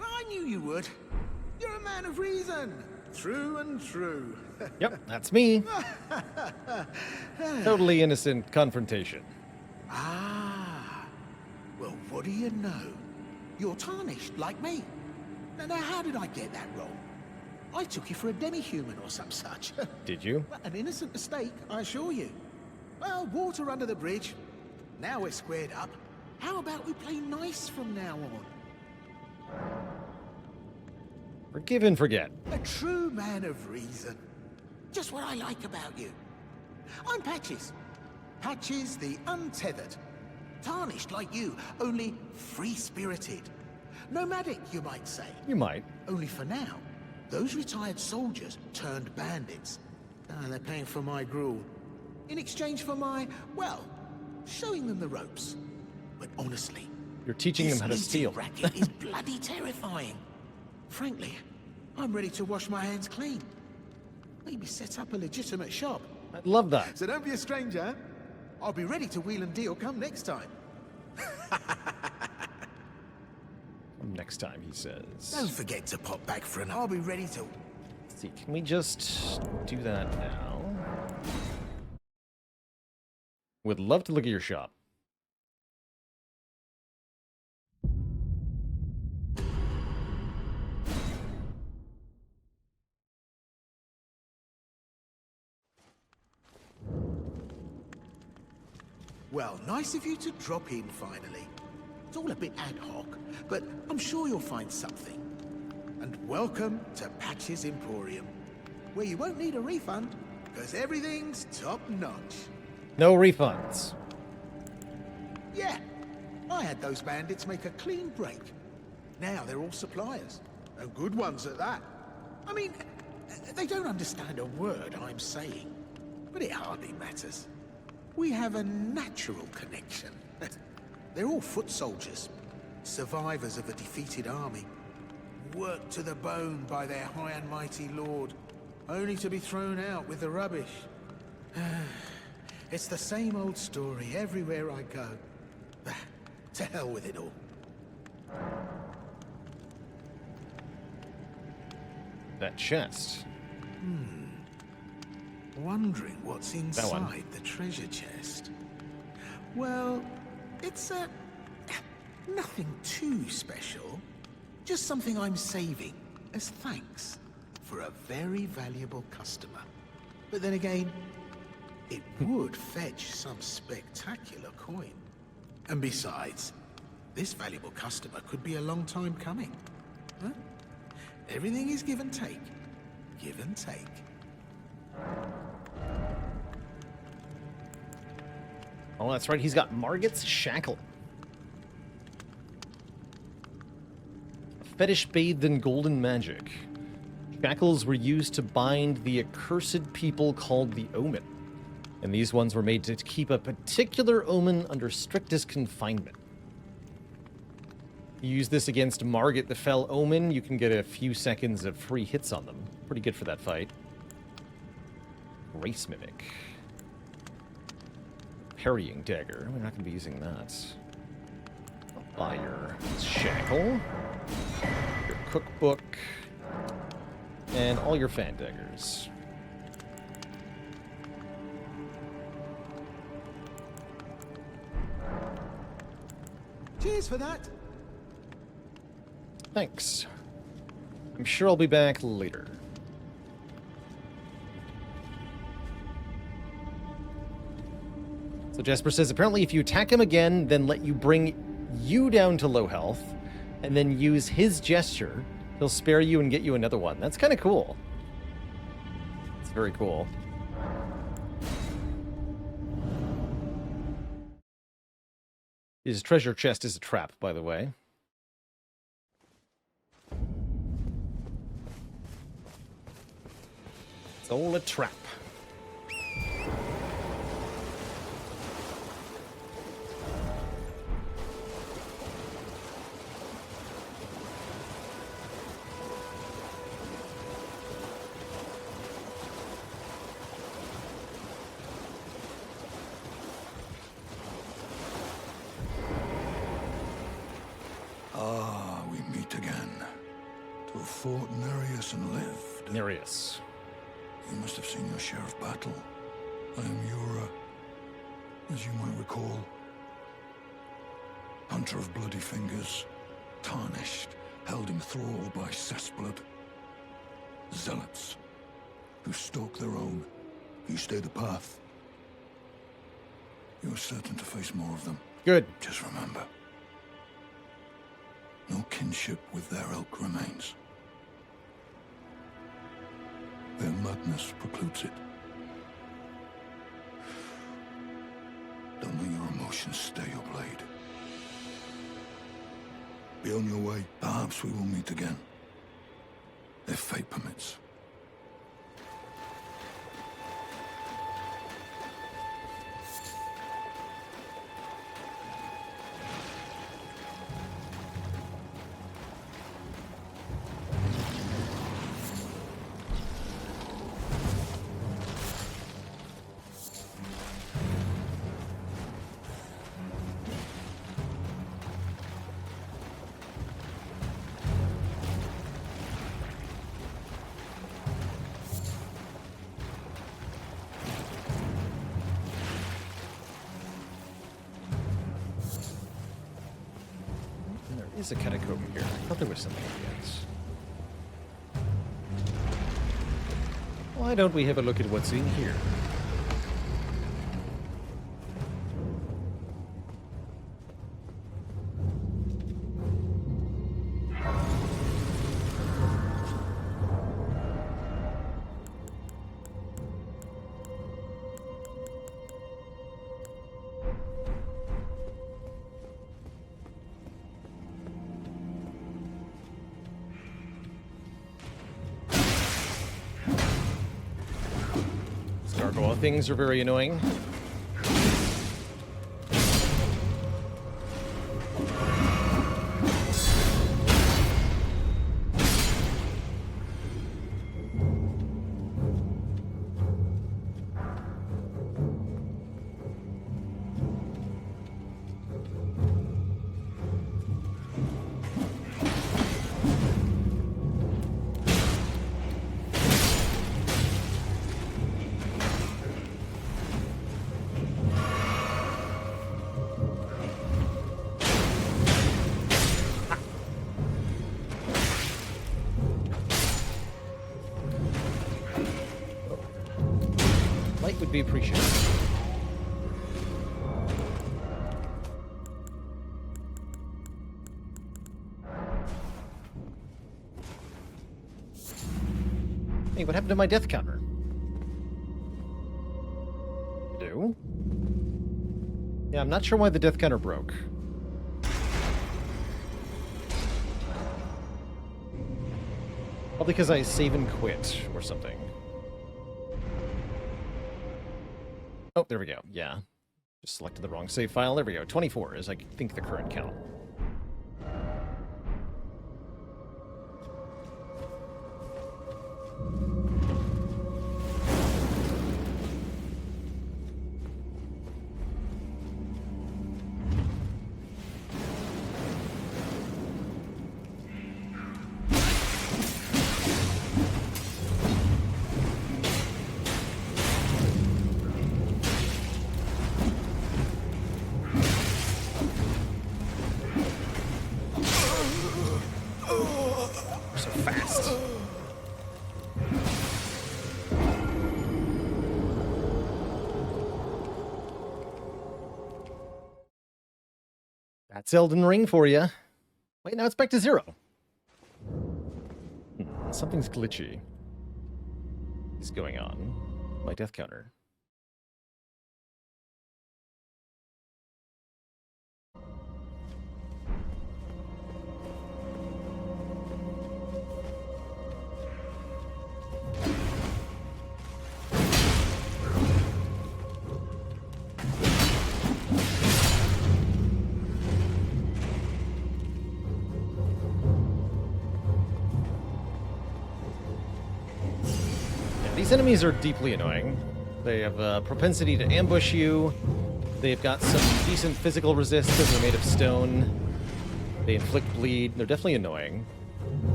I knew you would. You're a man of reason. True and true. Yep, that's me. Totally innocent confrontation. Ah. Well, what do you know? You're tarnished, like me. Now, how did I get that wrong? I took you for a demi-human or some such. Did you? Well, an innocent mistake, I assure you. Well, water under the bridge. Now we're squared up. How about we play nice from now on? Forgive and forget. A true man of reason. Just what I like about you. I'm Patches. Patches the Untethered. Tarnished like you, only free-spirited. Nomadic, you might say. You might. Only for now, those retired soldiers turned bandits. And they're paying for my gruel. In exchange for my, well, showing them the ropes. But honestly, You're teaching them how to this steal. racket is bloody terrifying. Frankly, I'm ready to wash my hands clean. Maybe set up a legitimate shop. I love that. So don't be a stranger. I'll be ready to wheel and deal come next time. Next time, he says. Don't forget to pop back for an... I'll be ready to... Let's see, can we just do that now? Would love to look at your shop. Well, nice of you to drop in finally. It's all a bit ad hoc, but I'm sure you'll find something. And welcome to Patches Emporium, where you won't need a refund, because everything's top-notch. No refunds. Yeah, I had those bandits make a clean break. Now they're all suppliers, and good ones at that. I mean, they don't understand a word I'm saying, but it hardly matters. We have a natural connection. They're all foot soldiers, survivors of a defeated army, worked to the bone by their high and mighty lord, only to be thrown out with the rubbish. It's the same old story everywhere I go. To hell with it all. That chest. Wondering what's one. inside the treasure chest. Well, it's nothing too special. Just something I'm saving as thanks for a very valuable customer. But then again, it would fetch some spectacular coin. And besides, This valuable customer could be a long time coming. Huh? Everything is give and take. Give and take. Oh, that's right. He's got Margit's Shackle. A fetish bathed in golden magic. Shackles were used to bind the accursed people called the Omen. And these ones were made to keep a particular omen under strictest confinement. You use this against Margit the Fell Omen, you can get a few seconds of free hits on them. Pretty good for that fight. Grace Mimic. Parrying Dagger. We're not going to be using that. I'll buy your Shackle, your Cookbook, and all your Fan Daggers. Cheers for that. Thanks. I'm sure I'll be back later. So Jesper says, apparently if you attack him again, then let you bring you down to low health, and then use his gesture, he'll spare you and get you another one. That's kind of cool. It's very cool. His treasure chest is a trap, by the way. It's all a trap. We meet again. To have fought Nereus and lived. Nereus. You must have seen your share of battle. I am your, as you might recall, hunter of bloody fingers, tarnished, held in thrall by cessblood. Zealots, who stalk their own. You stay the path. You're certain to face more of them. Good. Just remember, no kinship with their ilk remains. Their madness precludes it. Don't let your emotions stay your blade. Be on your way. Perhaps we will meet again. If fate permits. Is a catacomb here. I thought there was something else. Why don't we have a look at what's in here? Gargoyle things are very annoying. Light would be appreciated. Hey, what happened to my death counter? Do? Yeah, I'm not sure why the death counter broke. Probably because I save and quit or something. Oh, there we go. Yeah. Just selected the wrong save file. There we go. 24 is, I think, the current count. So fast. That's Elden Ring for you. Wait, now it's back to 0. Something's glitchy. What's going on? My death counter. These enemies are deeply annoying. They have a propensity to ambush you. They've got some decent physical resist because they're made of stone. They inflict bleed. They're definitely annoying.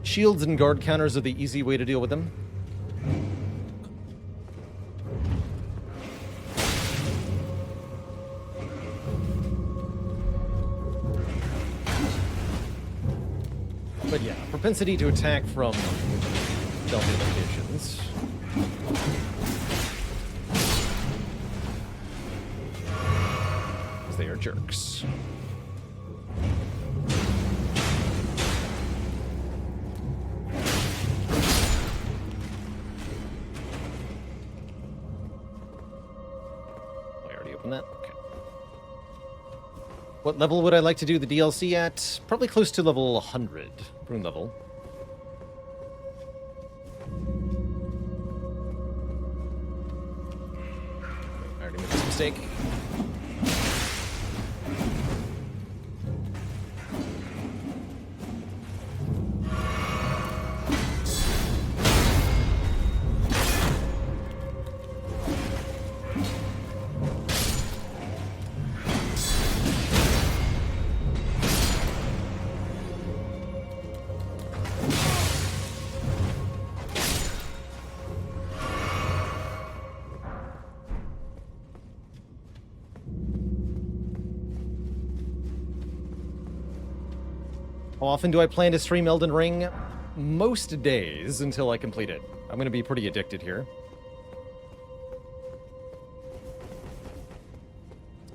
Shields and guard counters are the easy way to deal with them. But yeah, propensity to attack from stealthy locations. Because they are jerks. I already opened that? Okay. What level would I like to do the DLC at? Probably close to level 100. Rune level. I already made this mistake. How often do I plan to stream Elden Ring? Most days until I complete it. I'm going to be pretty addicted here.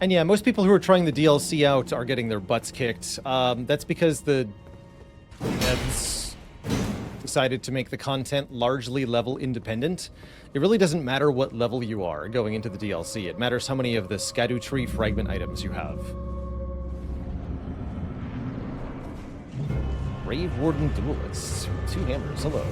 And yeah, most people who are trying the DLC out are getting their butts kicked. That's because the devs decided to make the content largely level independent. It really doesn't matter what level you are going into the DLC. It matters how many of the Skadu Tree fragment items you have. Grave Warden Duelists. 2 hammers. Hello.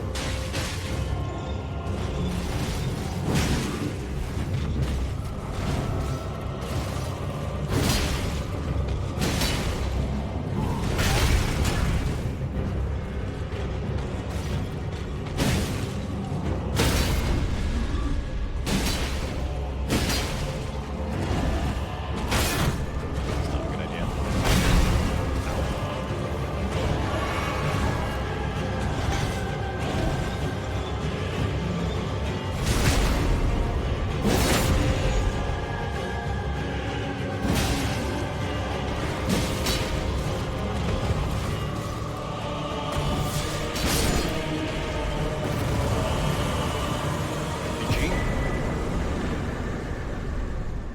That's not a good idea.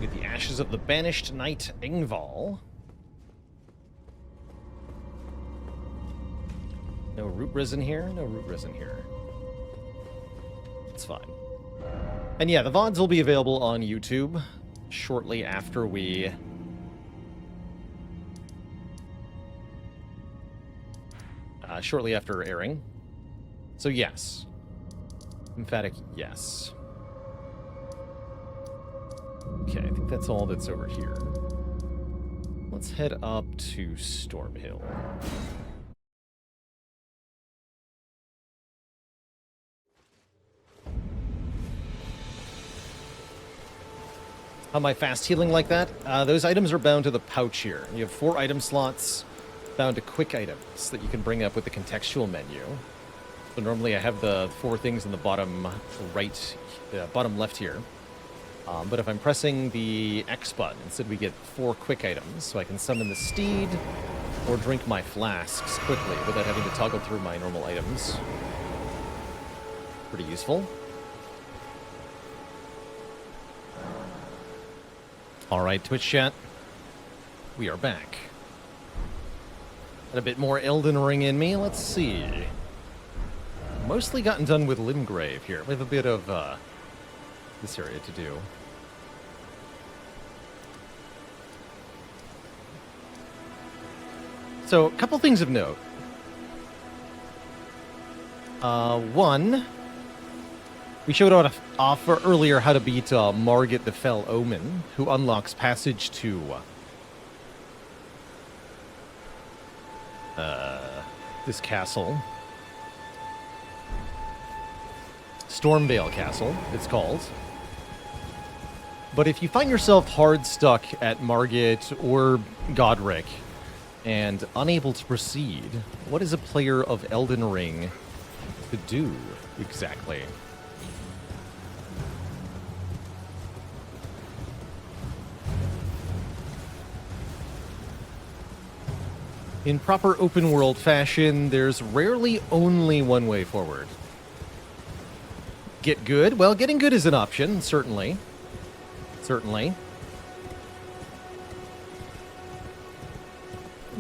With the ashes of the banished knight Ingval. No root resin here. No root resin here. That's fine. And yeah, the VODs will be available on YouTube shortly after we... shortly after airing. So yes. Emphatic yes. Okay, I think that's all that's over here. Let's head up to Stormhill. How am I fast healing like that? Those items are bound to the pouch here. You have 4 item slots bound to quick items that you can bring up with the contextual menu. So normally I have the 4 things in the bottom right, bottom left here. But if I'm pressing the X button, instead we get 4 quick items, so I can summon the steed or drink my flasks quickly without having to toggle through my normal items. Pretty useful. Alright, Twitch chat. We are back. Got a bit more Elden Ring in me. Let's see. Mostly gotten done with Limgrave here. We have a bit of this area to do. So, a couple things of note. One, we showed off earlier how to beat Margit the Fell Omen, who unlocks passage to this castle. Stormvale Castle, it's called. But if you find yourself hard stuck at Margit or Godric and unable to proceed, what is a player of Elden Ring to do exactly? In proper open world fashion, there's rarely only one way forward. Get good? Well, getting good is an option, certainly. Certainly.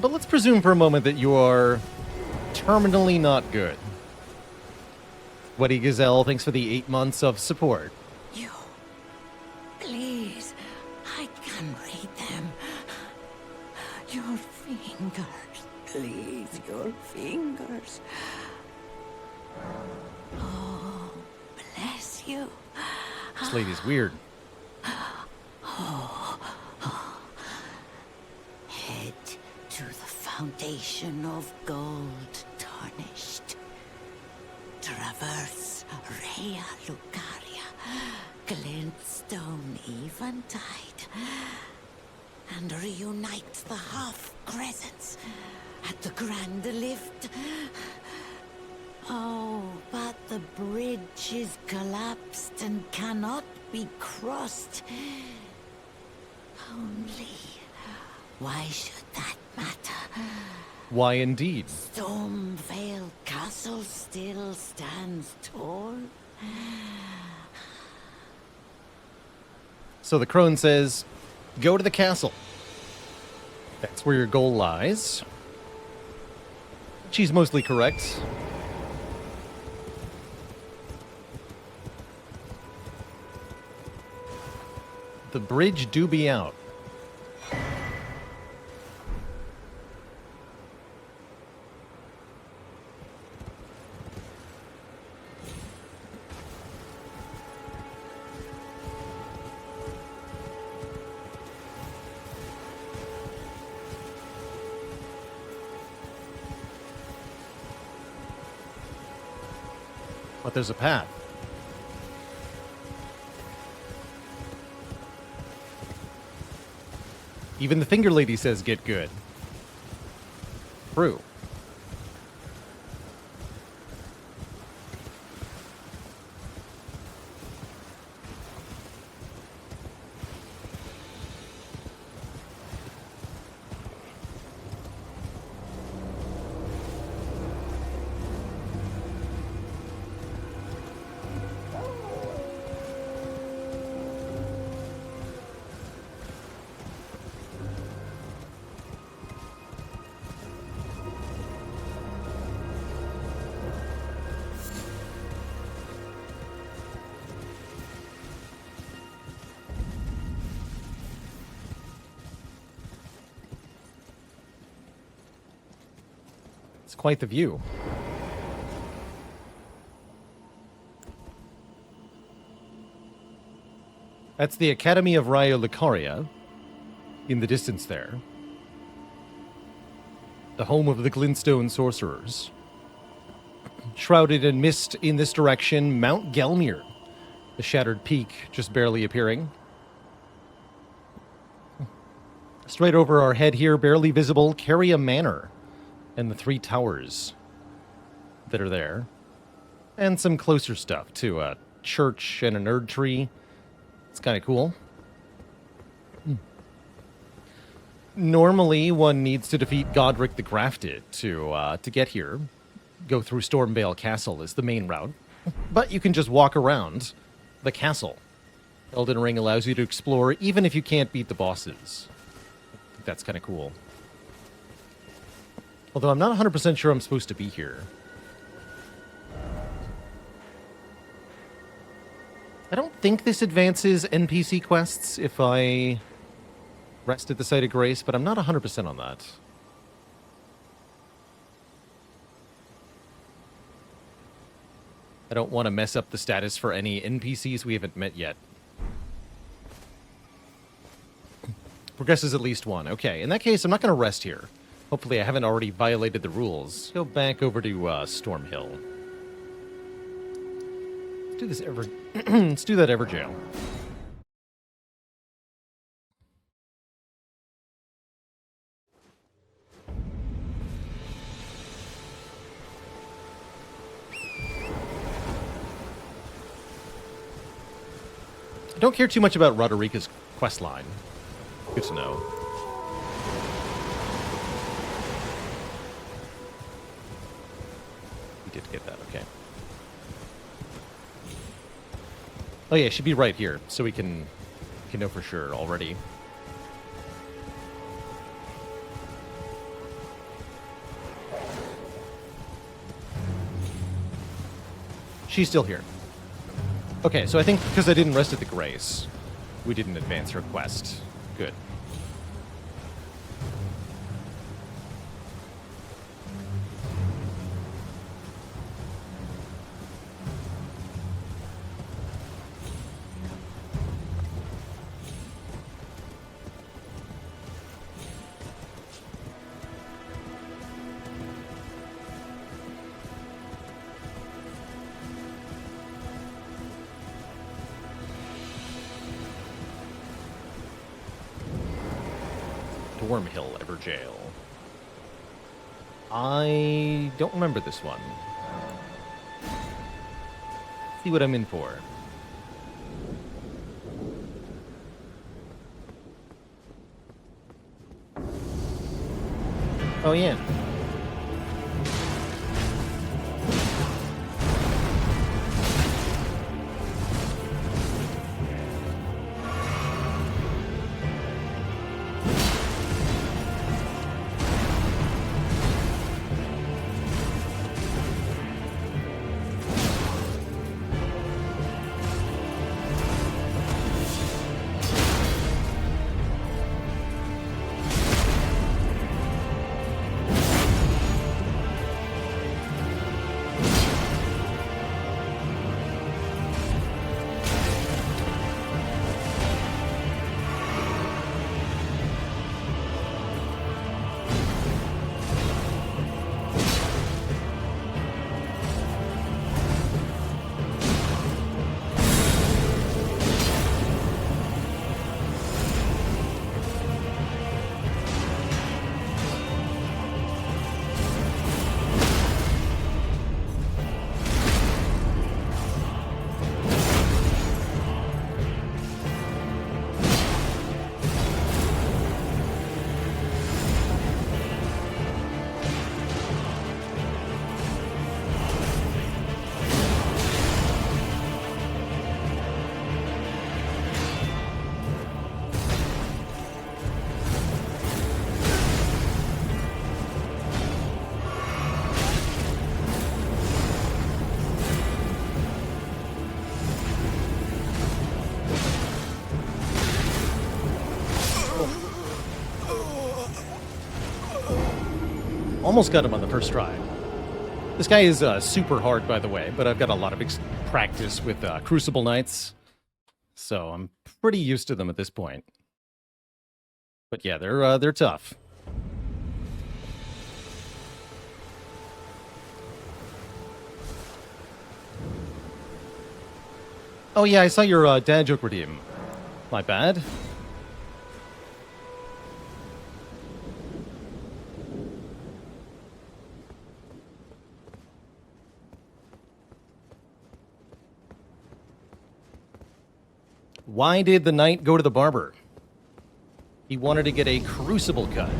But let's presume for a moment that you are terminally not good. Weddy Gazelle, thanks for the 8 months of support. You, please, I can read them. Your fingers, please, your fingers. Oh, bless you. This lady's weird. Head to the fountain of gold tarnished. Traverse Rhea Lucaria, glintstone eventide, and reunite the half crescents at the grand lift. Oh, but the bridge is collapsed and cannot be crossed. Only, why should that matter? Why indeed? Stormvale Castle still stands tall. So the crone says, go to the castle. That's where your goal lies. She's mostly correct. The bridge do be out. But there's a path. Even the finger lady says get good. True. It's quite the view. That's the Academy of Rayo Lucaria in the distance there. The home of the Glintstone Sorcerers. Shrouded in mist in this direction, Mount Gelmir, the shattered peak just barely appearing. Straight over our head here, barely visible, Caria Manor and the 3 towers that are there. And some closer stuff, too. A church and a nerd tree. It's kind of cool. Normally, one needs to defeat Godric the Grafted to get here. Go through Stormvale Castle is the main route. But you can just walk around the castle. Elden Ring allows you to explore even if you can't beat the bosses. I think that's kind of cool. Although I'm not 100% sure I'm supposed to be here. I don't think this advances NPC quests if I rest at the Site of Grace, but I'm not 100% on that. I don't want to mess up the status for any NPCs we haven't met yet. Progresses at least 1. Okay, in that case, I'm not going to rest here. Hopefully I haven't already violated the rules. Go back over to Stormhill. Let's do this Let's do that Everjail. I don't care too much about Roderica's questline. Good to know. We did get that, okay. Oh yeah, it should be right here, so we can know for sure already. She's still here. Okay, so I think because I didn't rest at the Grace, we didn't advance her quest. Good. Wormhill Everjail. I don't remember this one. See what I'm in for. Oh yeah. Almost got him on the first try. This guy is super hard, by the way, but I've got a lot of practice with Crucible Knights, so I'm pretty used to them at this point. But yeah, they're tough. Oh yeah, I saw your dad joke redeem. My bad. Why did the knight go to the barber? He wanted to get a crucible cut.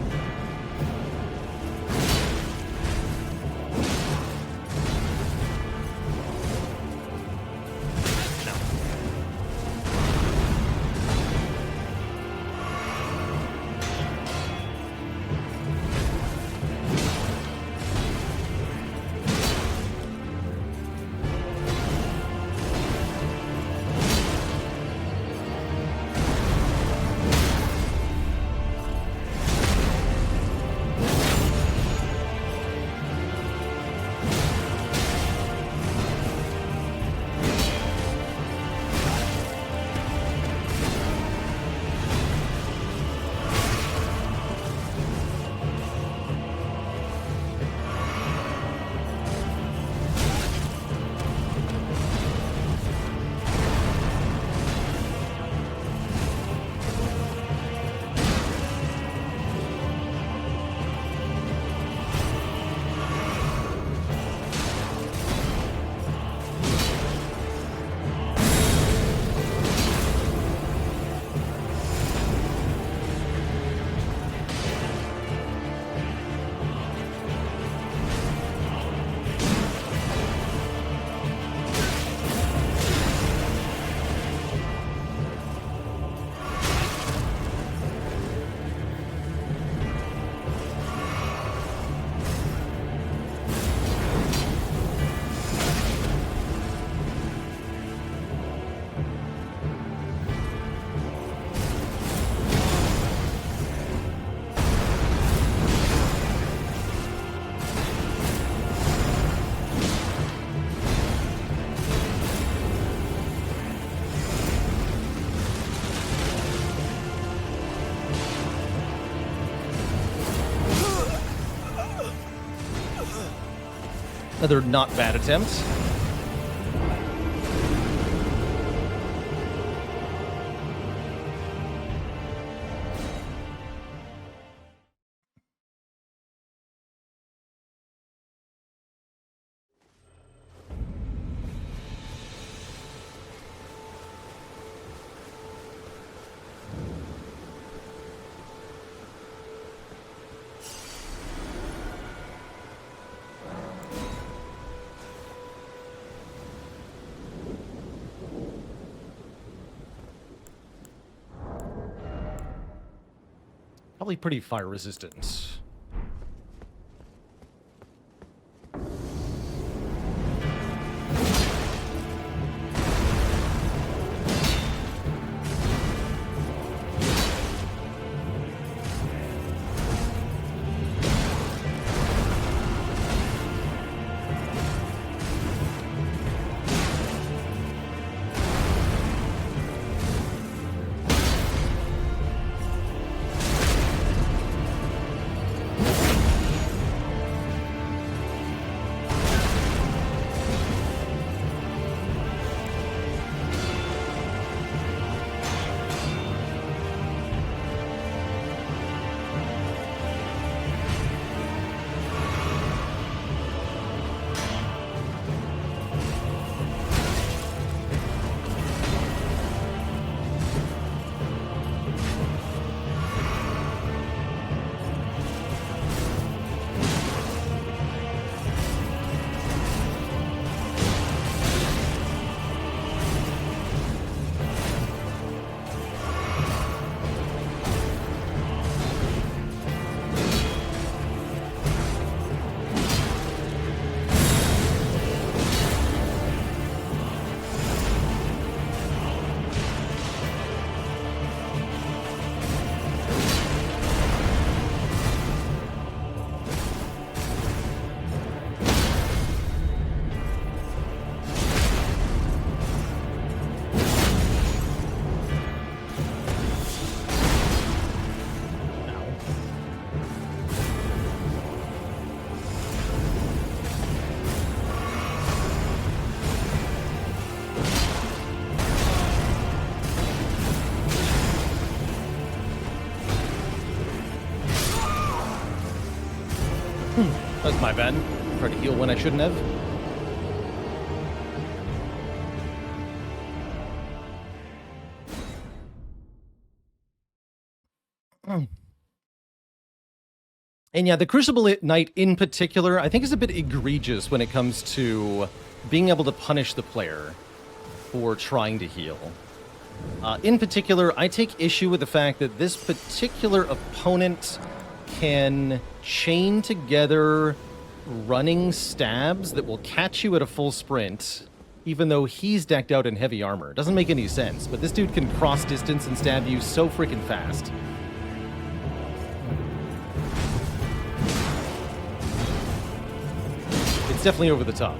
Another not bad attempt. Probably pretty fire resistant. That's my bad. Tried to heal when I shouldn't have. And yeah, the Crucible Knight in particular, I think is a bit egregious when it comes to being able to punish the player for trying to heal. In particular, I take issue with the fact that this particular opponent can chain together running stabs that will catch you at a full sprint, even though he's decked out in heavy armor. Doesn't make any sense, but this dude can cross distance and stab you so freaking fast. It's definitely over the top.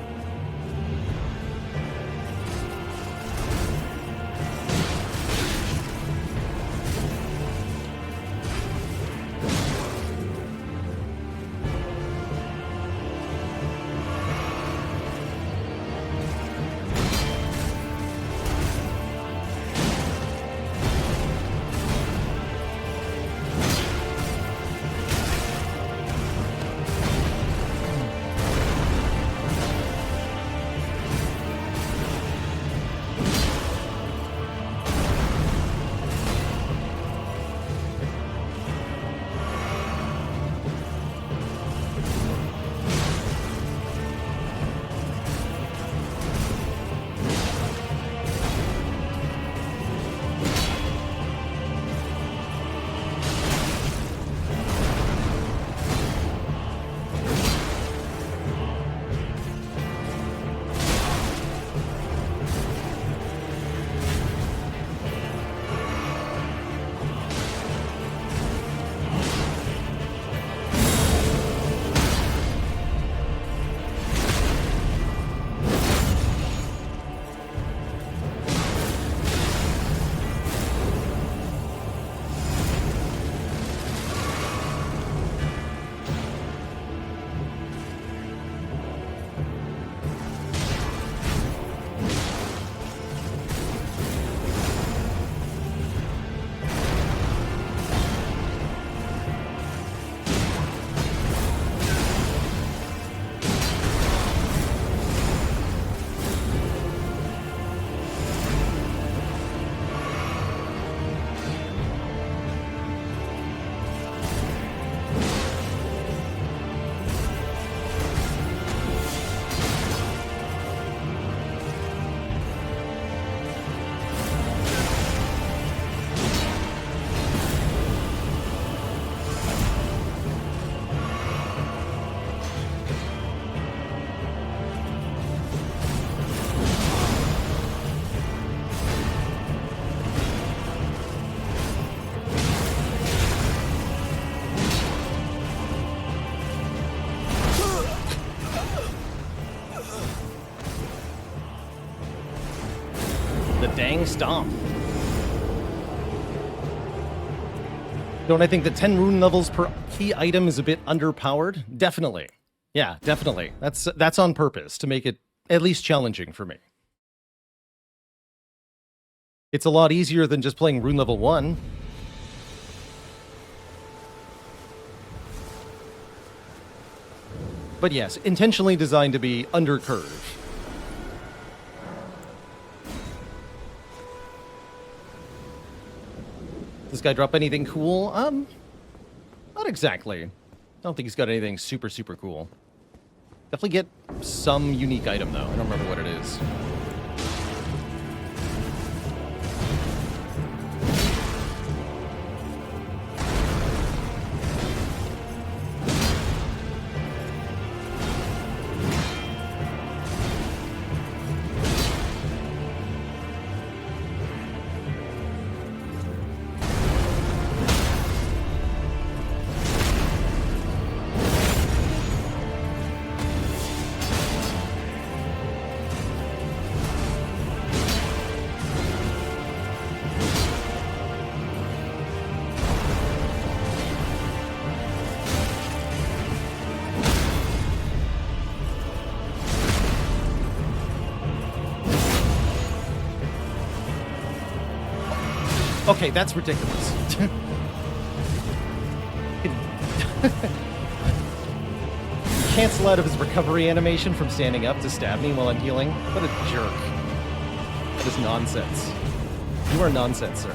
Dang stomp. Don't I think that 10 rune levels per key item is a bit underpowered? Definitely. Yeah, definitely. That's on purpose, to make it at least challenging for me. It's a lot easier than just playing rune level 1. But yes, intentionally designed to be undercurved. Does this guy drop anything cool? Not exactly. I don't think he's got anything super, super cool. Definitely get some unique item, though. I don't remember what it is. Okay, that's ridiculous. cancel out of his recovery animation from standing up to stab me while I'm healing. What a jerk. That is nonsense. You are nonsense, sir.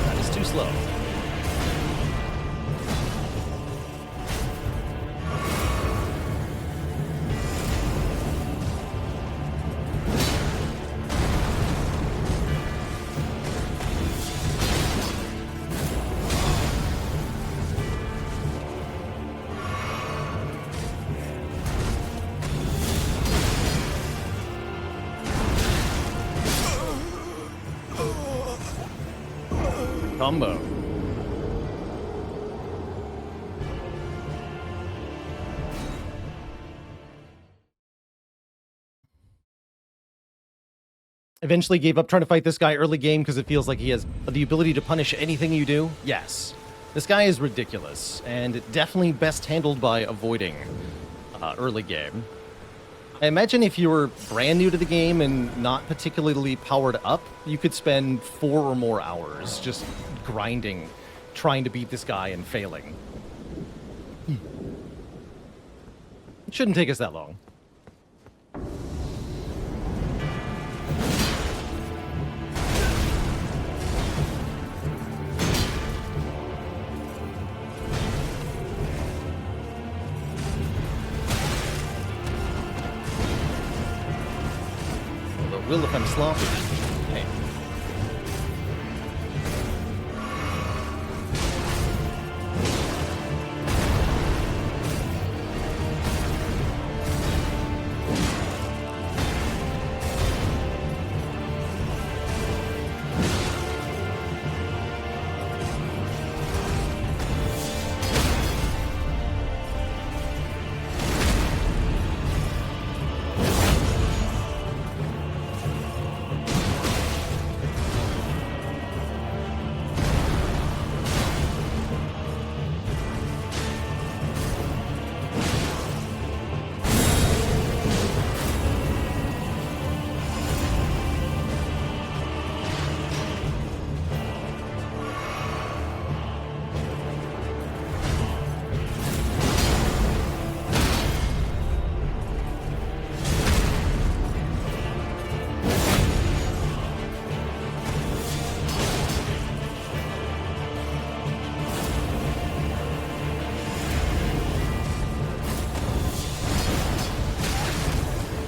That is too slow. Combo. Eventually gave up trying to fight this guy early game because it feels like he has the ability to punish anything you do. Yes. This guy is ridiculous, and definitely best handled by avoiding early game. I imagine if you were brand new to the game and not particularly powered up, you could spend 4 or more hours just grinding, trying to beat this guy and failing. It shouldn't take us that long. Will if I'm sloppy. Hey.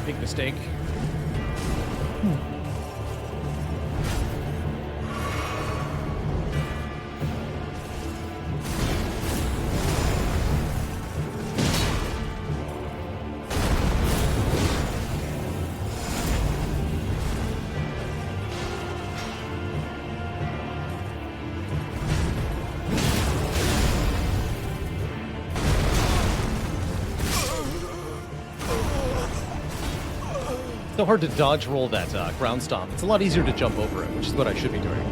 Big mistake. So hard to dodge roll that ground stomp. It's a lot easier to jump over it, which is what I should be doing.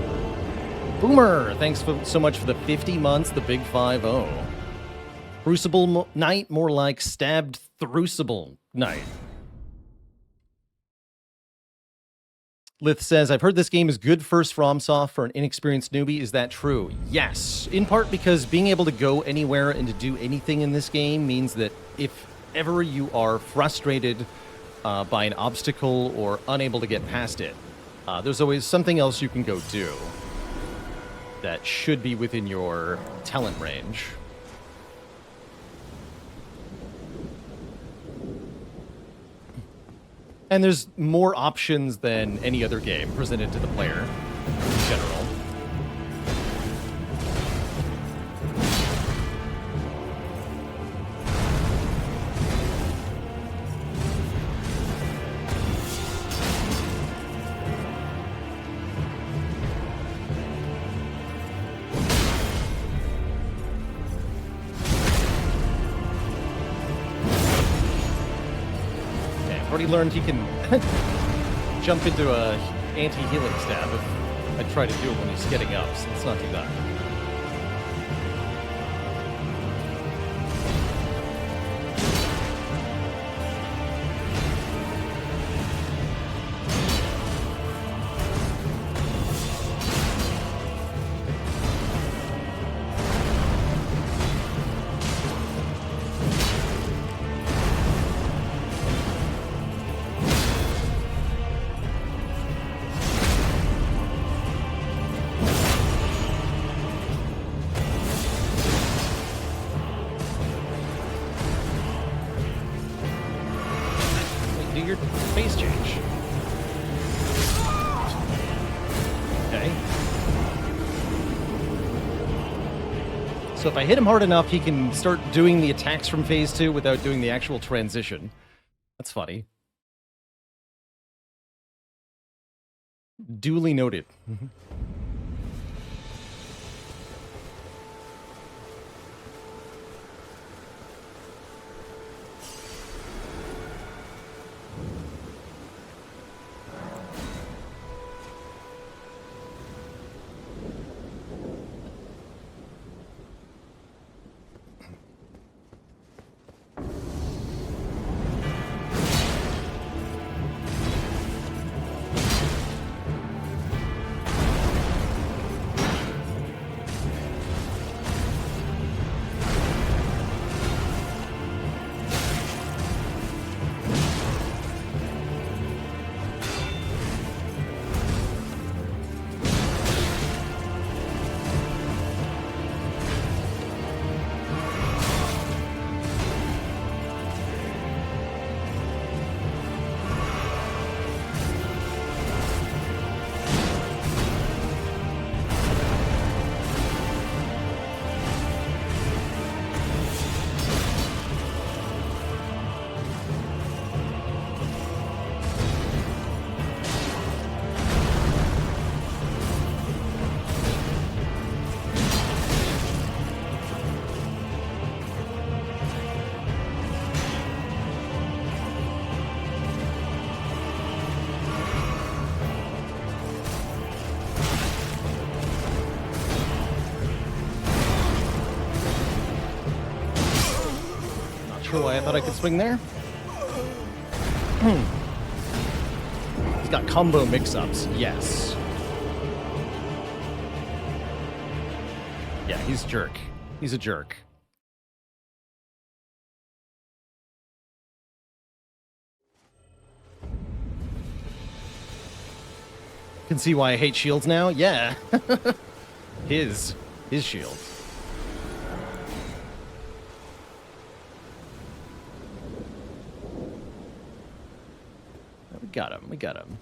Boomer, thanks so much for the 50 months, the big 5-0. Crucible Knight, more like stabbed Thrucible Knight. Lith says, I've heard this game is good first FromSoft for an inexperienced newbie. Is that true? Yes. In part because being able to go anywhere and to do anything in this game means that if ever you are frustrated by an obstacle or unable to get past it, there's always something else you can go do that should be within your talent range. And there's more options than any other game presented to the player in general. Already learned he can jump into a anti-healing stab if I try to do it when he's getting up, so let's not do that. Do your phase change. Okay. So if I hit him hard enough, he can start doing the attacks from phase 2 without doing the actual transition. That's funny. Duly noted. Sure why I thought I could swing there. He's got combo mix-ups, yes. Yeah, he's a jerk. He's a jerk. Can see why I hate shields now? Yeah. His shield. We got him. We got him.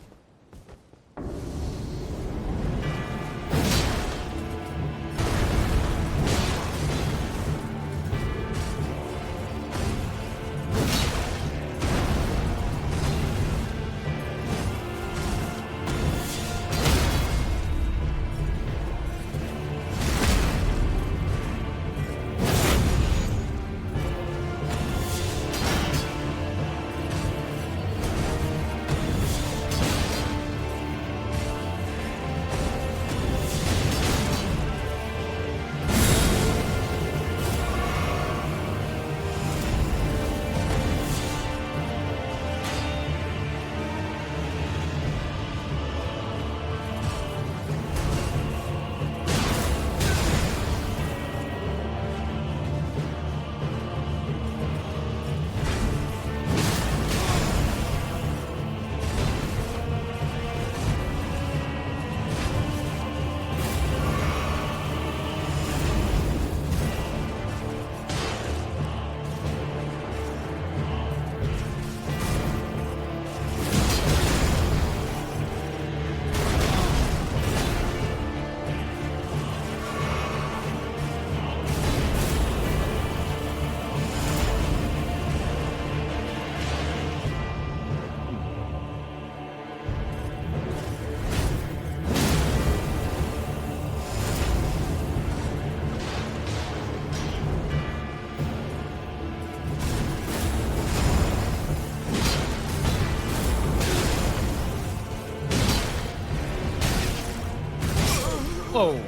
Whoa.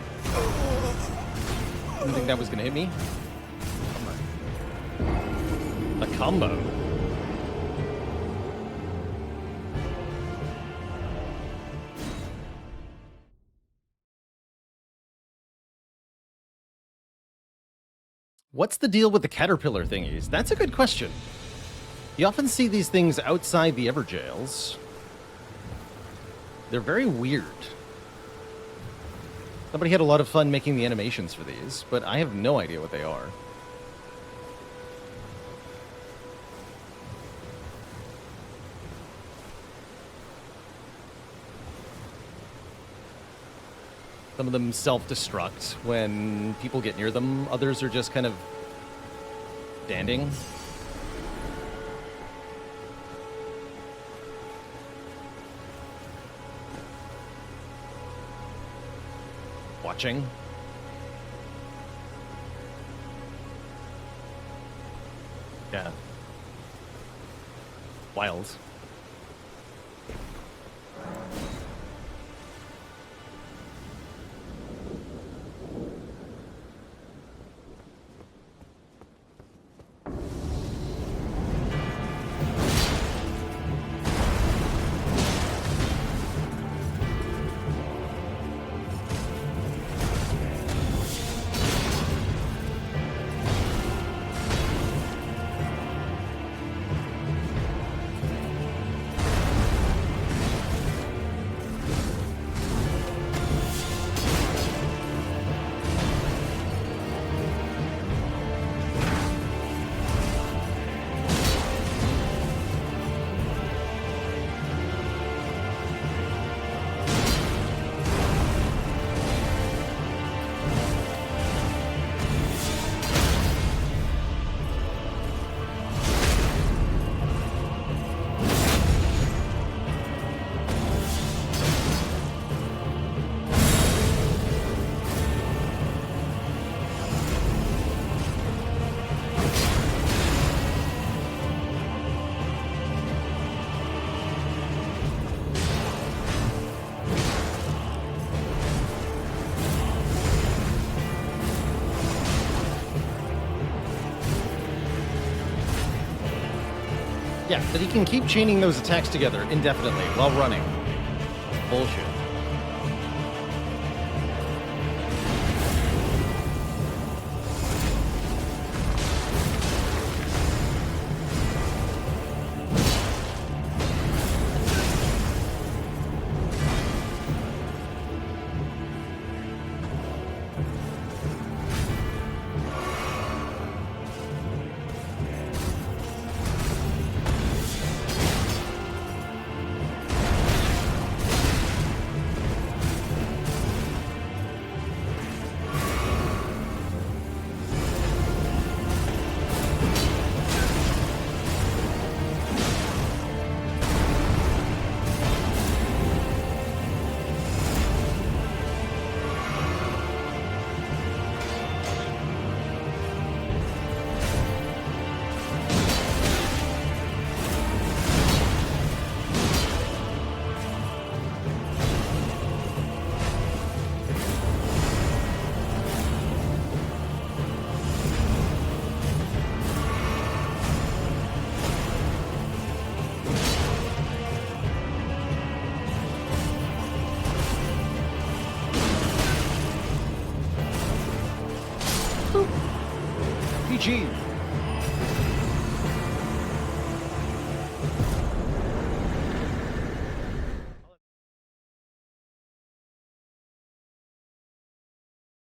I didn't think that was going to hit me. A combo. What's the deal with the caterpillar thingies? That's a good question. You often see these things outside the Everjails. They're very weird. Somebody had a lot of fun making the animations for these, but I have no idea what they are. Some of them self-destruct when people get near them. Others are just kind of standing. Watching. Yeah. Wild. Yeah, but he can keep chaining those attacks together indefinitely while running. Bullshit. GG.